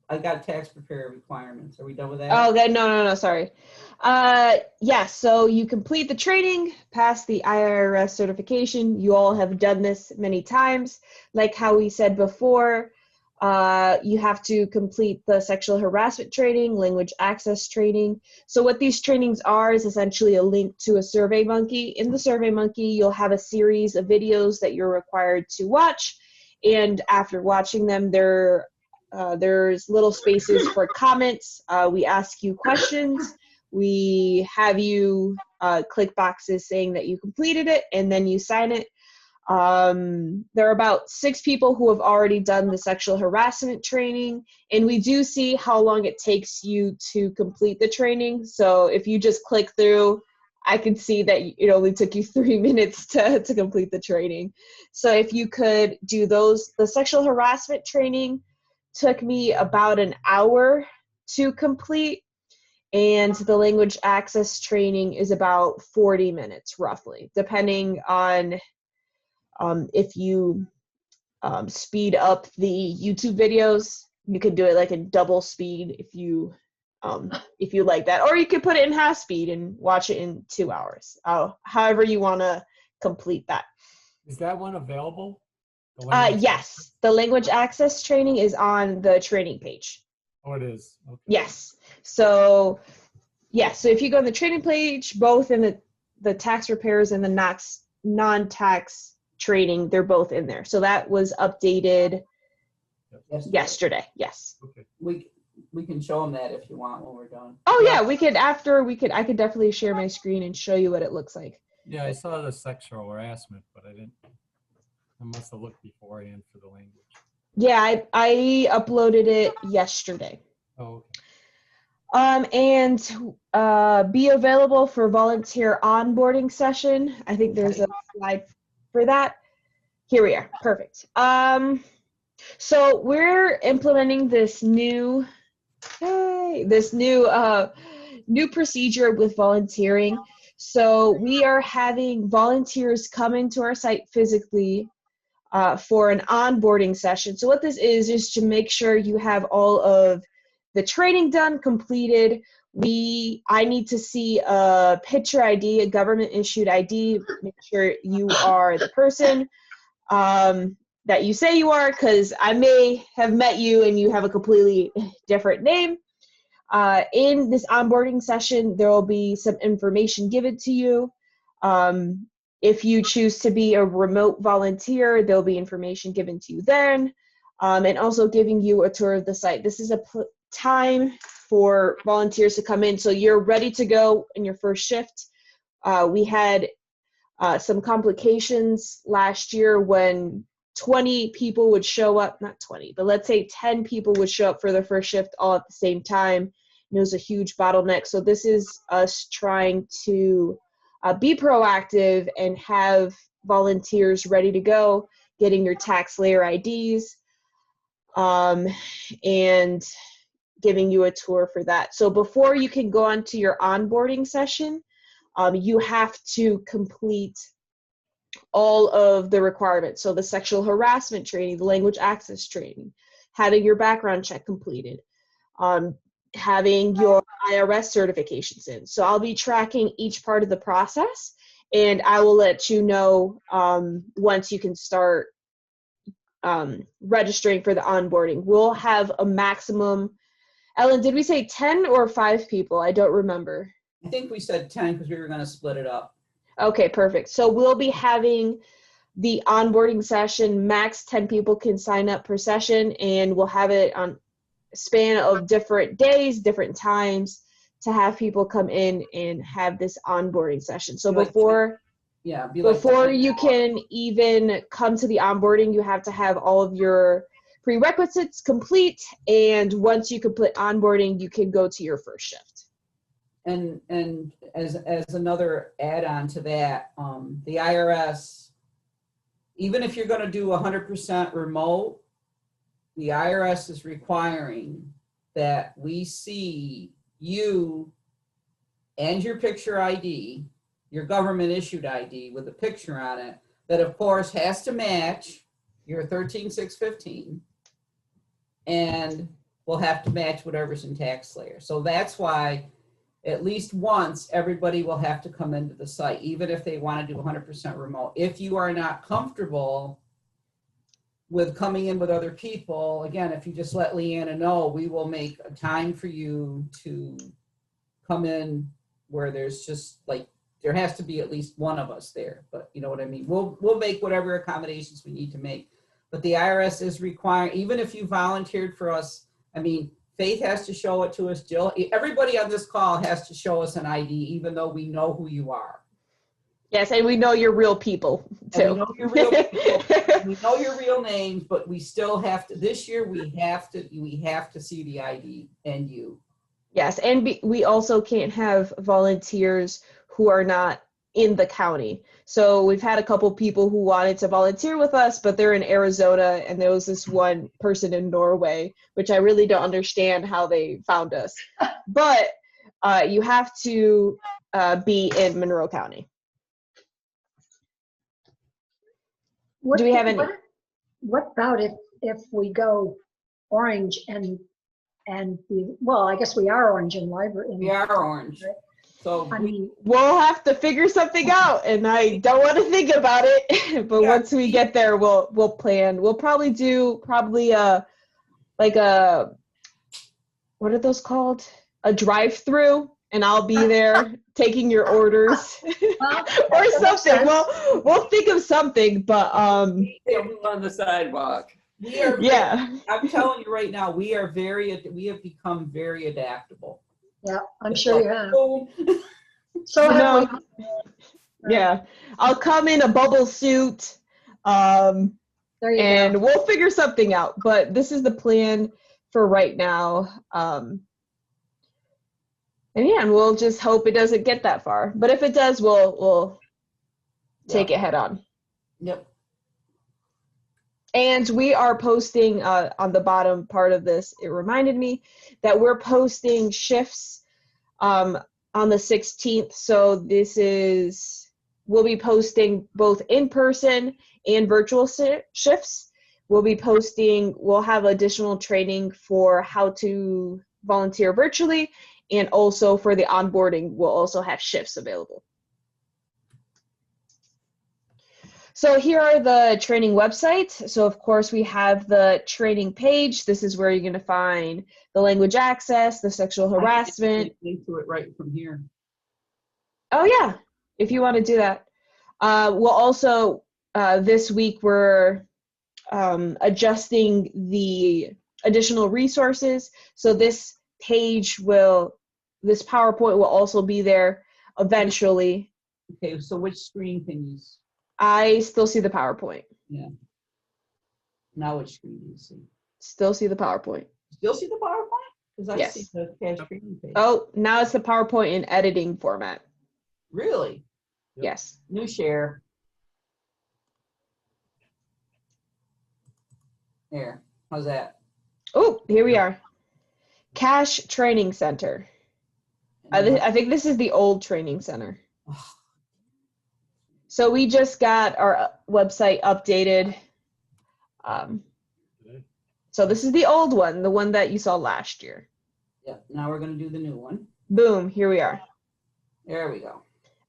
I got tax preparer requirements. Are we done with that? Oh, okay, no, sorry. Yeah, so you complete the training, pass the IRS certification. You all have done this many times. Like how we said before, you have to complete the sexual harassment training, language access training. So what these trainings are is essentially a link to a SurveyMonkey. In the SurveyMonkey, you'll have a series of videos that you're required to watch. And after watching them, there's little spaces for comments. We ask you questions. We have you click boxes saying that you completed it, and then you sign it. There are about 6 people who have already done the sexual harassment training, and we do see how long it takes you to complete the training. So if you just click through, I can see that it only took you 3 minutes to complete the training. So if you could do those, the sexual harassment training took me about an hour to complete, and the language access training is about 40 minutes roughly, depending on if you speed up the YouTube videos. You could do it like in double speed if you like that, or you could put it in half speed and watch it in 2 hours. However you want to complete that. Is that one available? The language- Yes, the language access training is on the training page. Oh, it is. Okay. Yes. So if you go on the training page, both in the tax repairs and the non-tax training, they're both in there. So that was updated yesterday. Yes. Okay. We can show them that if you want when we're done. Oh yeah, I could definitely share my screen and show you what it looks like. Yeah, I saw the sexual harassment, but I must have looked beforehand for the language. Yeah, I uploaded it yesterday. Oh, okay. And be available for volunteer onboarding session. I think there's a slide for that. Here we are. Perfect. So we're implementing this new new procedure with volunteering. So we are having volunteers come into our site physically for an onboarding session. So what this is to make sure you have all of the training done, completed. I need to see a picture ID, a government issued ID, make sure you are the person that you say you are, because I may have met you and you have a completely different name. In this onboarding session, there will be some information given to you. If you choose to be a remote volunteer, there'll be information given to you then, and also giving you a tour of the site. This is a time for volunteers to come in, so you're ready to go in your first shift. We had some complications last year when 20 people would show up, not 20, but let's say 10 people would show up for their first shift all at the same time. And it was a huge bottleneck. So this is us trying to be proactive and have volunteers ready to go, getting your tax layer IDs, and giving you a tour for that. So before you can go on to your onboarding session, you have to complete all of the requirements. So the sexual harassment training, the language access training, having your background check completed, having your IRS certifications in. So I'll be tracking each part of the process, and I will let you know once you can start registering for the onboarding. We'll have a maximum, Ellen, did we say 10 or 5 people? I don't remember. I think we said 10 because we were going to split it up. Okay, perfect. So we'll be having the onboarding session, max 10 people can sign up per session, and we'll have it on a span of different days, different times, to have people come in and have this onboarding session. So before you can even come to the onboarding, you have to have all of your prerequisites complete, and once you complete onboarding, you can go to your first shift. And as another add-on to that, the IRS, even if you're going to do 100% remote, the IRS is requiring that we see you and your picture ID, your government issued ID with a picture on it, that of course has to match your 13,615, and we'll have to match whatever's in tax layer. So that's why at least once everybody will have to come into the site, even if they want to do 100% remote. If you are not comfortable with coming in with other people, again, if you just let Leanna know, we will make a time for you to come in where there's just like, there has to be at least one of us there, but you know what I mean? We'll make whatever accommodations we need to make. But the IRS is requiring, even if you volunteered for us, I mean, Faith has to show it to us, Jill, everybody on this call has to show us an ID, even though we know who you are. Yes, and we know you're real people And too. we know you're real people. We know your real names, but we still have to, this year, we have to see the ID and you. Yes, and we also can't have volunteers who are not in the county. So we've had a couple people who wanted to volunteer with us, but they're in Arizona, and there was this one person in Norway, which I really don't understand how they found us. But you have to be in Monroe County. Do we have any? What about if we go orange and well, I guess we are orange in library. We are orange. So I mean, We'll have to figure something out, and I don't want to think about it. But Yeah. once we get there, we'll plan. We'll probably do like a, what are those called? A drive-through, and I'll be there taking your orders well, or that makes something. sense. We'll think of something, but On the sidewalk. we are, yeah. I'm telling you right now, we have become very adaptable. Yeah, I'm It's sure like, you have. boom. So have No. we. Yeah, I'll come in a bubble suit, There you and go. we'll figure something out. But this is the plan for right now. And yeah, and we'll just hope it doesn't get that far. But if it does, we'll take it head on. Yep. And we are posting on the bottom part of this. It reminded me that we're posting shifts on the 16th. So we'll be posting both in person and virtual shifts. We'll have additional training for how to volunteer virtually, and also for the onboarding, we'll also have shifts available. So here are the training websites. So of course we have the training page. This is where you're going to find the language access, the sexual harassment. Link to it right from here. Oh yeah, if you want to do that. We'll also, this week we're adjusting the additional resources. So this PowerPoint will also be there eventually. Okay, so which screen can you, I still see the PowerPoint. now which screen do you see? Still see the PowerPoint. Still see the PowerPoint? Because I Yes. see the cash training page. Oh, now it's the PowerPoint in editing format. Really? Yep. Yes. New share. There, how's that? Oh, here we are. Cash Training Center. I think this is the old training center. So we just got our website updated. So this is the old one, the one that you saw last year. Yeah, now we're gonna do the new one. Boom, here we are. There we go.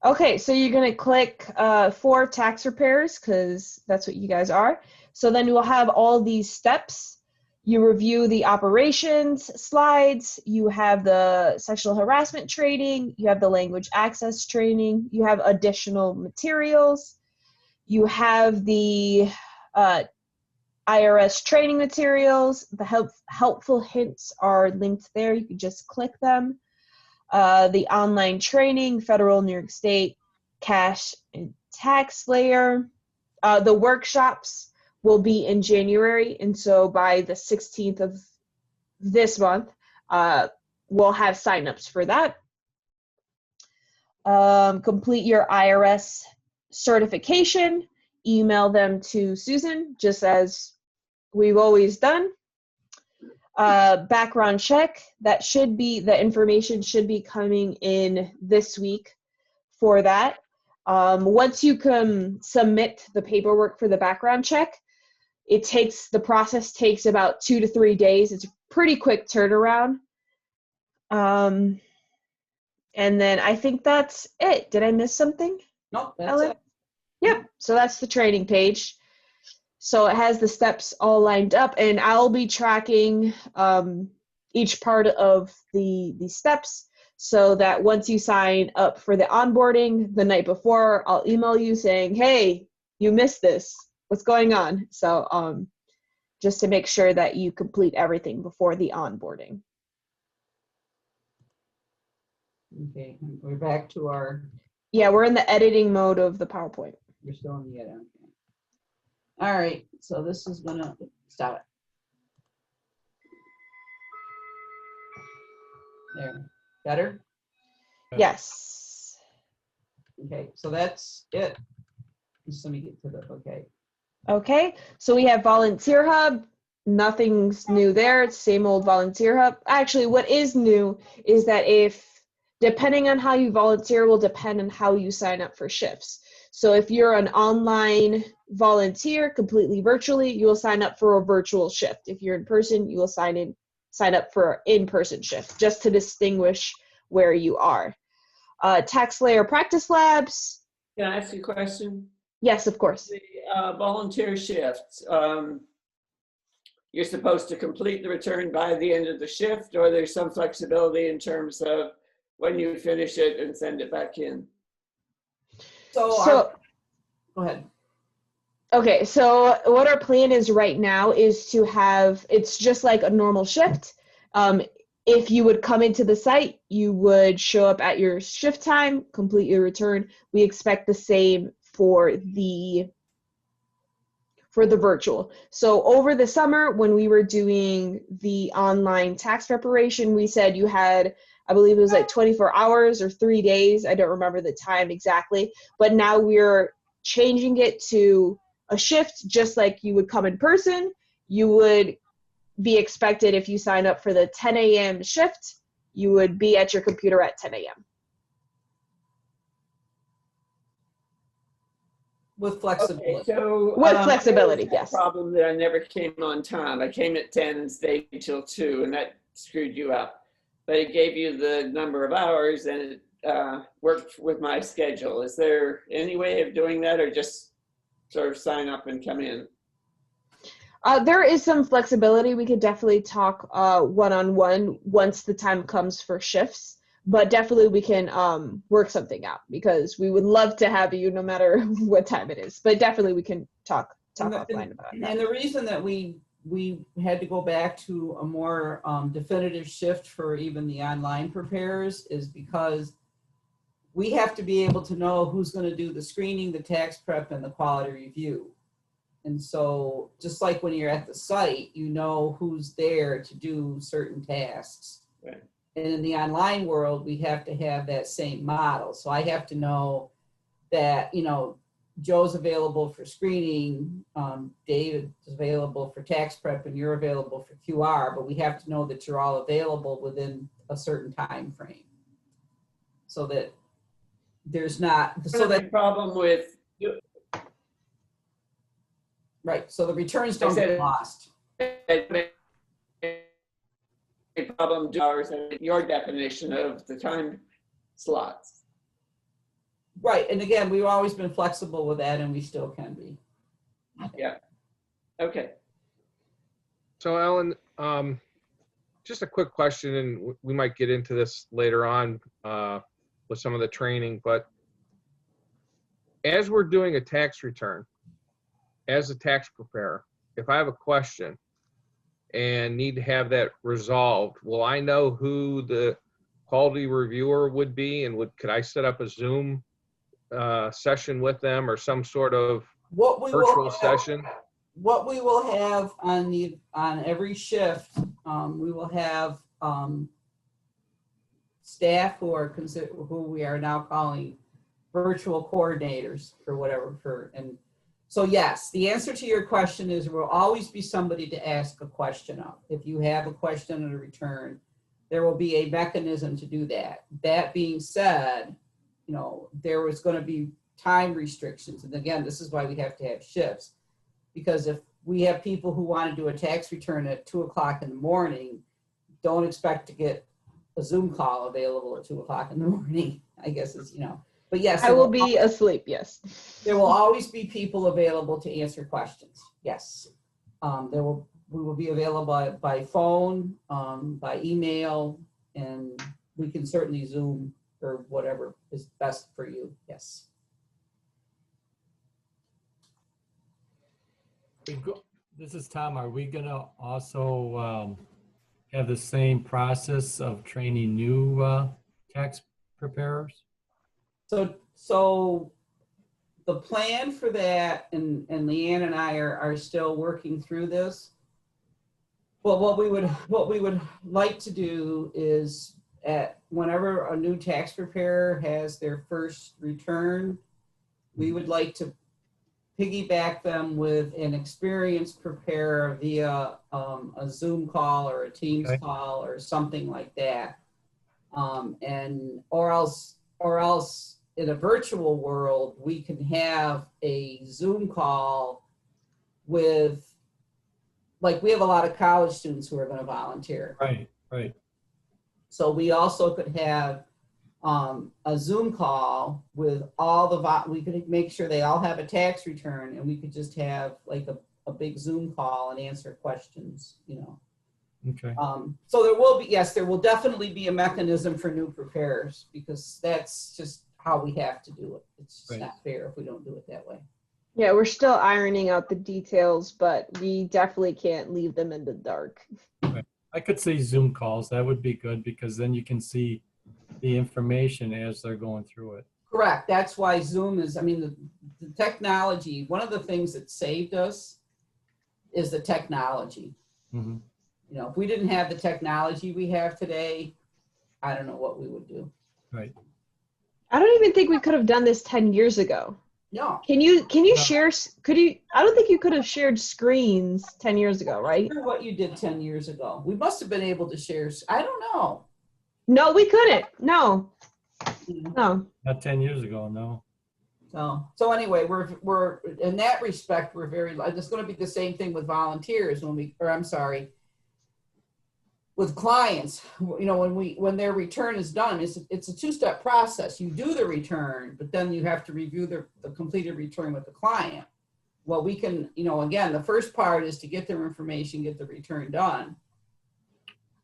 Okay, so you're gonna click for tax repairs, because that's what you guys are. So then you'll have all these steps. You review the operations slides, you have the sexual harassment training, you have the language access training, you have additional materials, you have the IRS training materials. The helpful hints are linked there. You can just click them. The online training, federal, New York State, cash and tax layer. The workshops will be in January, and so by the 16th of this month, we'll have signups for that. Complete your IRS certification. Email them to Susan, just as we've always done. Background check, the information should be coming in this week for that. Once you can submit the paperwork for the background check, The process takes about 2 to 3 days. It's a pretty quick turnaround. And then I think that's it. Did I miss something, Nope, that's Ellen? it. Yep. So that's the training page. So it has the steps all lined up, and I'll be tracking each part of the steps, so that once you sign up for the onboarding the night before, I'll email you saying, hey, you missed this. What's going on? So just to make sure that you complete everything before the onboarding. Okay, we're back to our, Yeah, we're in the editing mode of the PowerPoint. you're still in the edit. All right, so this is gonna, stop it. There, better? Yes. Okay, so that's it. Just let me get to the, okay. Okay, so we have Volunteer Hub. Nothing's new there. It's same old Volunteer Hub. Actually, what is new is that depending on how you volunteer will depend on how you sign up for shifts. So if you're an online volunteer completely virtually, you will sign up for a virtual shift. If you're in person, you will sign up for an in-person shift, just to distinguish where you are. Tax layer practice labs. Can I ask you a question? Yes, of course. The volunteer shifts, you're supposed to complete the return by the end of the shift, or there's some flexibility in terms of when you finish it and send it back in? So go ahead. Okay, so what our plan is right now is to have, it's just like a normal shift. If you would come into the site, you would show up at your shift time, complete your return. We expect the same for the virtual. So over the summer, when we were doing the online tax preparation, we said you had, I believe it was like 24 hours or 3 days. I don't remember the time exactly, but now we're changing it to a shift, just like you would come in person. You would be expected, if you sign up for the 10 a.m. shift, you would be at your computer at 10 a.m. With flexibility. Okay, so With flexibility, I had a yes. problem that I never came on time. I came at 10 and stayed until 2, and that screwed you up. But it gave you the number of hours, and it worked with my schedule. Is there any way of doing that, or just sort of sign up and come in? There is some flexibility. We could definitely talk one-on-one once the time comes for shifts, but definitely we can work something out, because we would love to have you no matter what time it is. But definitely we can talk offline about it. And the reason that we had to go back to a more definitive shift for even the online preparers is because we have to be able to know who's going to do the screening, the tax prep, and the quality review. And so just like when you're at the site, you know who's there to do certain tasks. Right. And in the online world, we have to have that same model. So I have to know that, you know, Joe's available for screening, David is available for tax prep, and you're available for QR, but we have to know that you're all available within a certain time frame. So that there's not, so that problem with right, so the returns don't get lost. a problem hours and your definition of the time slots. Right, and again, we've always been flexible with that, and we still can be. Yeah. Okay. So Ellen, just a quick question, and we might get into this later on with some of the training, but as we're doing a tax return, as a tax preparer, if I have a question and need to have that resolved, will I know who the quality reviewer would be, and could I set up a Zoom session with them or some sort of virtual session? What we will have on every shift, we will have staff who we are now calling virtual coordinators for whatever. And so yes, the answer to your question is there will always be somebody to ask a question of. If you have a question on a return, there will be a mechanism to do that. That being said, you know, there was going to be time restrictions. And again, this is why we have to have shifts, because if we have people who want to do a tax return at 2 o'clock in the morning, don't expect to get a Zoom call available at 2 o'clock in the morning, I guess is, but yes. I there will be asleep, yes. There will always be people available to answer questions. Yes. We will be available by phone, by email, and we can certainly Zoom or whatever is best for you. Yes. This is Tom. Are we gonna also have the same process of training new tax preparers? So the plan for that, and Leanne and I are still working through this. But what we would like to do is whenever a new tax preparer has their first return, we would like to piggyback them with an experienced preparer via a Zoom call or a Teams call or something like that. Or else in a virtual world, we can have a Zoom call with, like, we have a lot of college students who are going to volunteer. Right. So we also could have a Zoom call with all we could make sure they all have a tax return, and we could just have like a big Zoom call and answer questions, Okay. So there will be, yes, there will definitely be a mechanism for new preparers, because that's just how we have to do it. It's just not fair if we don't do it that way. Yeah, we're still ironing out the details, but we definitely can't leave them in the dark. I could say Zoom calls. That would be good, because then you can see the information as they're going through it. Correct. That's why Zoom is, the technology, one of the things that saved us is the technology. Mm-hmm. If we didn't have the technology we have today, I don't know what we would do. Right. I don't even think we could have done this 10 years ago. No. Can you No. share, I don't think you could have shared screens 10 years ago, right? I don't know what you did 10 years ago. We must have been able to share. I don't know. No, we couldn't. No. No. Not 10 years ago, no. So anyway, we're in that respect, we're very, it's going to be the same thing with volunteers with clients, when their return is done, it's a two-step process. You do the return, but then you have to review the completed return with the client. Well, we can, again, the first part is to get their information, get the return done.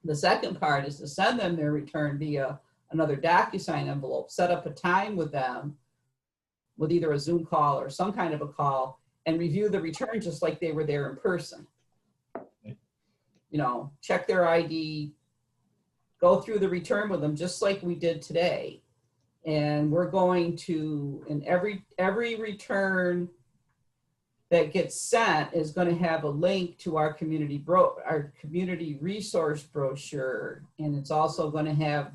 The second part is to send them their return via another DocuSign envelope, set up a time with them with either a Zoom call or some kind of a call, and review the return just like they were there in person. Check their ID, go through the return with them just like we did today. And we're going to, in every return that gets sent is going to have a link to our community resource brochure. And it's also going to have,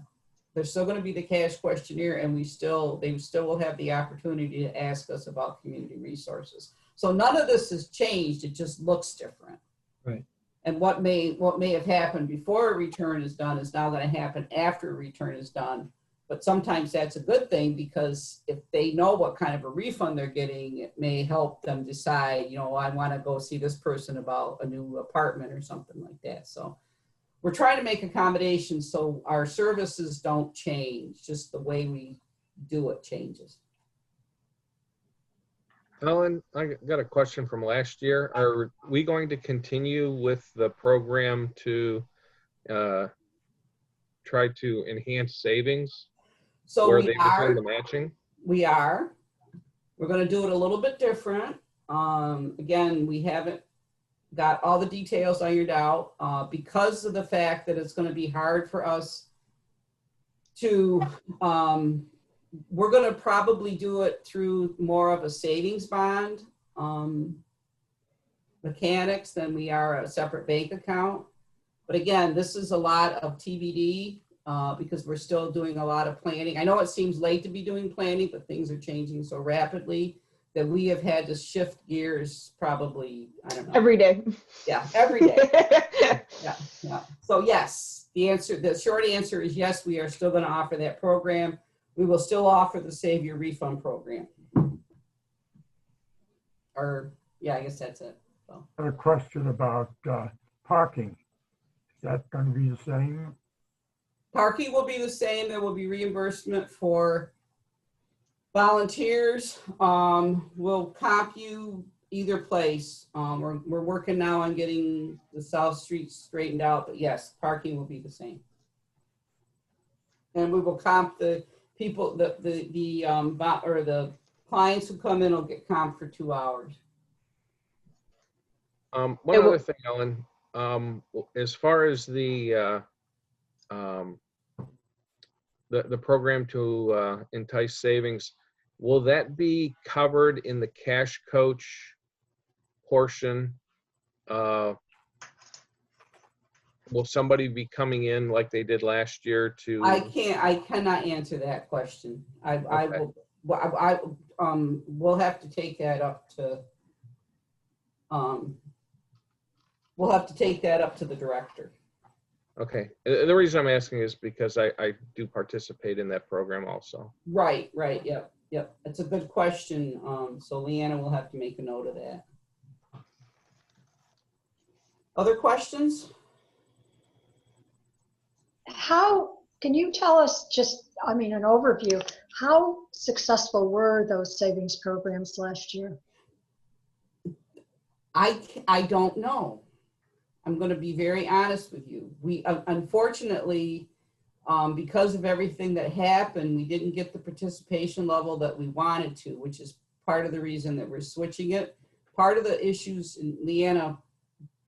there's still going to be the cash questionnaire, and they still will have the opportunity to ask us about community resources. So none of this has changed. It just looks different. Right. And what may have happened before a return is done is now going to happen after a return is done. But sometimes that's a good thing, because if they know what kind of a refund they're getting, it may help them decide, I want to go see this person about a new apartment or something like that. So we're trying to make accommodations so our services don't change, just the way we do it changes. Ellen, I got a question from last year. Are we going to continue with the program to try to enhance savings? So where we they are. return the matching? We are. We're going to do it a little bit different. Again, we haven't got all the details ironed out because of the fact that it's going to be hard for us to, we're going to probably do it through more of a savings bond mechanics than we are a separate bank account. But again, this is a lot of TBD because we're still doing a lot of planning. I know it seems late to be doing planning, but things are changing so rapidly that we have had to shift gears probably, I don't know. Every day. Yeah, every day. Yeah. So yes, the short answer is yes, we are still going to offer that program. We will still offer the Save Your Refund program. Or, yeah, I guess that's it. I have a question about parking. Is that going to be the same? Parking will be the same. There will be reimbursement for volunteers. We'll comp you either place. We're working now on getting the South Street straightened out, but yes, parking will be the same. And we will comp the people, the clients who come in will get comped for 2 hours. One It will- other thing, Ellen, as far as the program to entice savings, will that be covered in the cash coach portion? Will somebody be coming in like they did last year to? I cannot answer that question. Okay. We'll have to take that up to, we'll have to take that up to the director. Okay. The reason I'm asking is because I do participate in that program also. Right, yep. It's a good question. So Leanna will have to make a note of that. Other questions? How, can you tell us just, I mean, an overview, how successful were those savings programs last year? I don't know. I'm going to be very honest with you. We unfortunately, because of everything that happened, we didn't get the participation level that we wanted to, which is part of the reason that we're switching it. Part of the issues, and Leanna,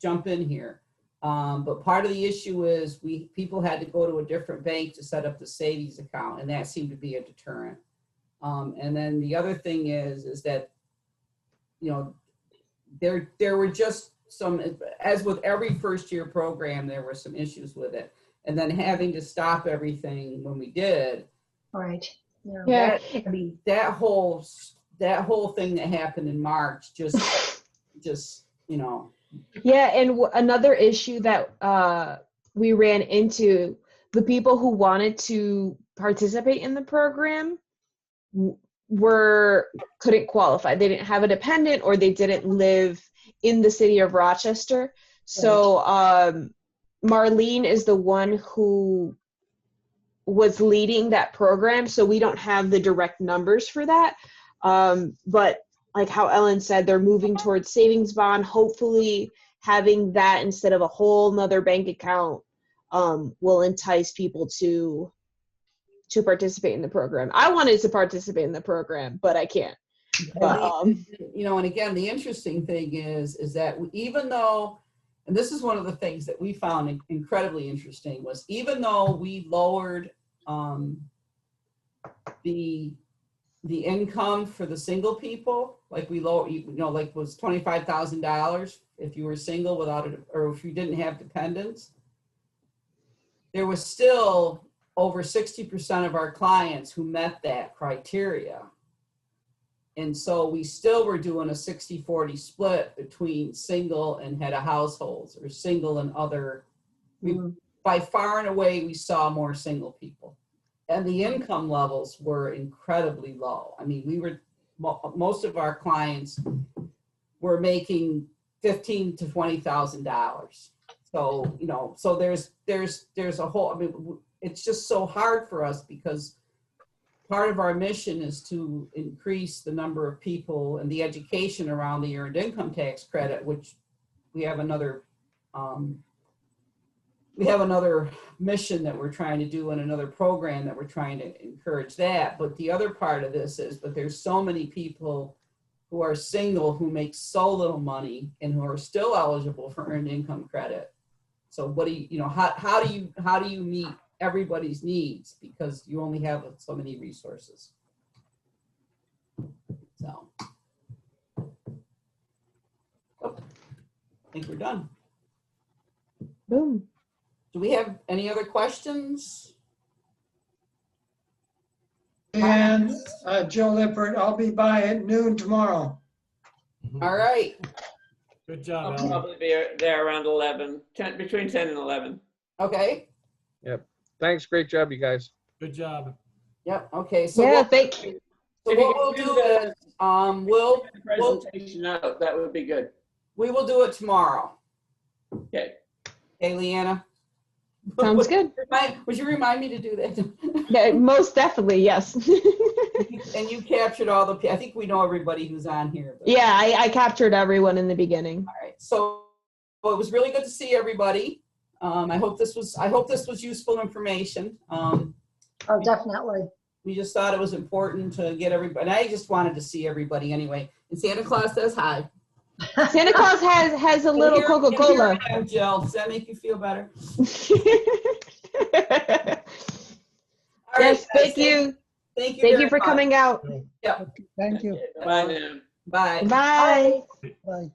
jump in here. But part of the issue is people had to go to a different bank to set up the savings account, and that seemed to be a deterrent. And then the other thing is that, you know, there were just some, as with every first year program, there were some issues with it. And then having to stop everything when we did. Right. Yeah. Yeah. I mean, that whole thing that happened in March, just, you know. Yeah, and another issue that we ran into, the people who wanted to participate in the program couldn't qualify. They didn't have a dependent, or they didn't live in the city of Rochester. So Marlene is the one who was leading that program, so we don't have the direct numbers for that. But like how Ellen said, they're moving towards savings bond. Hopefully having that instead of a whole nother bank account will entice people to participate in the program. I wanted to participate in the program, but I can't. But, you know, and again, the interesting thing is that even though, and this is one of the things that we found incredibly interesting, was even though we lowered the income for the single people, like we lower, you know, like was $25,000 if you were single without it, or if you didn't have dependents, there was still over 60% of our clients who met that criteria. And so we still were doing a 60-40 split between single and head of households, or single and other. By far and away, we saw more single people. And the income levels were incredibly low. I mean, most of our clients were making $15,000 to $20,000. So, you know, so there's a whole, I mean, it's just so hard for us, because part of our mission is to increase the number of people and the education around the earned income tax credit, which we have another mission that we're trying to do, and another program that we're trying to encourage that. But the other part of this is, but there's so many people who are single who make so little money and who are still eligible for earned income credit. So what do you know, how do you meet everybody's needs, because you only have so many resources? So, I think we're done. boom. Do we have any other questions? And Joe Lippert, I'll be by at noon tomorrow. All right. Good I'll job, Ellen. probably be there around 11, between 10 and 11. Okay. Thanks. Great job, you guys. Good job. Yep. Okay. So Yeah, what, thank you. so what we'll do is we'll Presentation out, that would be good. We will do it tomorrow. Okay. Hey, Leanna? Sounds good. Would you remind me to do that? Yeah, most definitely, yes. And you captured all the, I think we know everybody who's on here. but- Yeah, I captured everyone in the beginning. All right, so well, it was really good to see everybody. I hope this was useful information. Oh, definitely. We just thought it was important to get everybody, and I just wanted to see everybody anyway. And Santa Claus says hi. Santa Claus has a little And here- and Coca-Cola. here I am, Jill. Does that make you feel better? All right, Yes, guys, thank you. Thank you. Thank very you for much. coming out. Yep. Thank you. Bye now. Bye. Bye. Bye.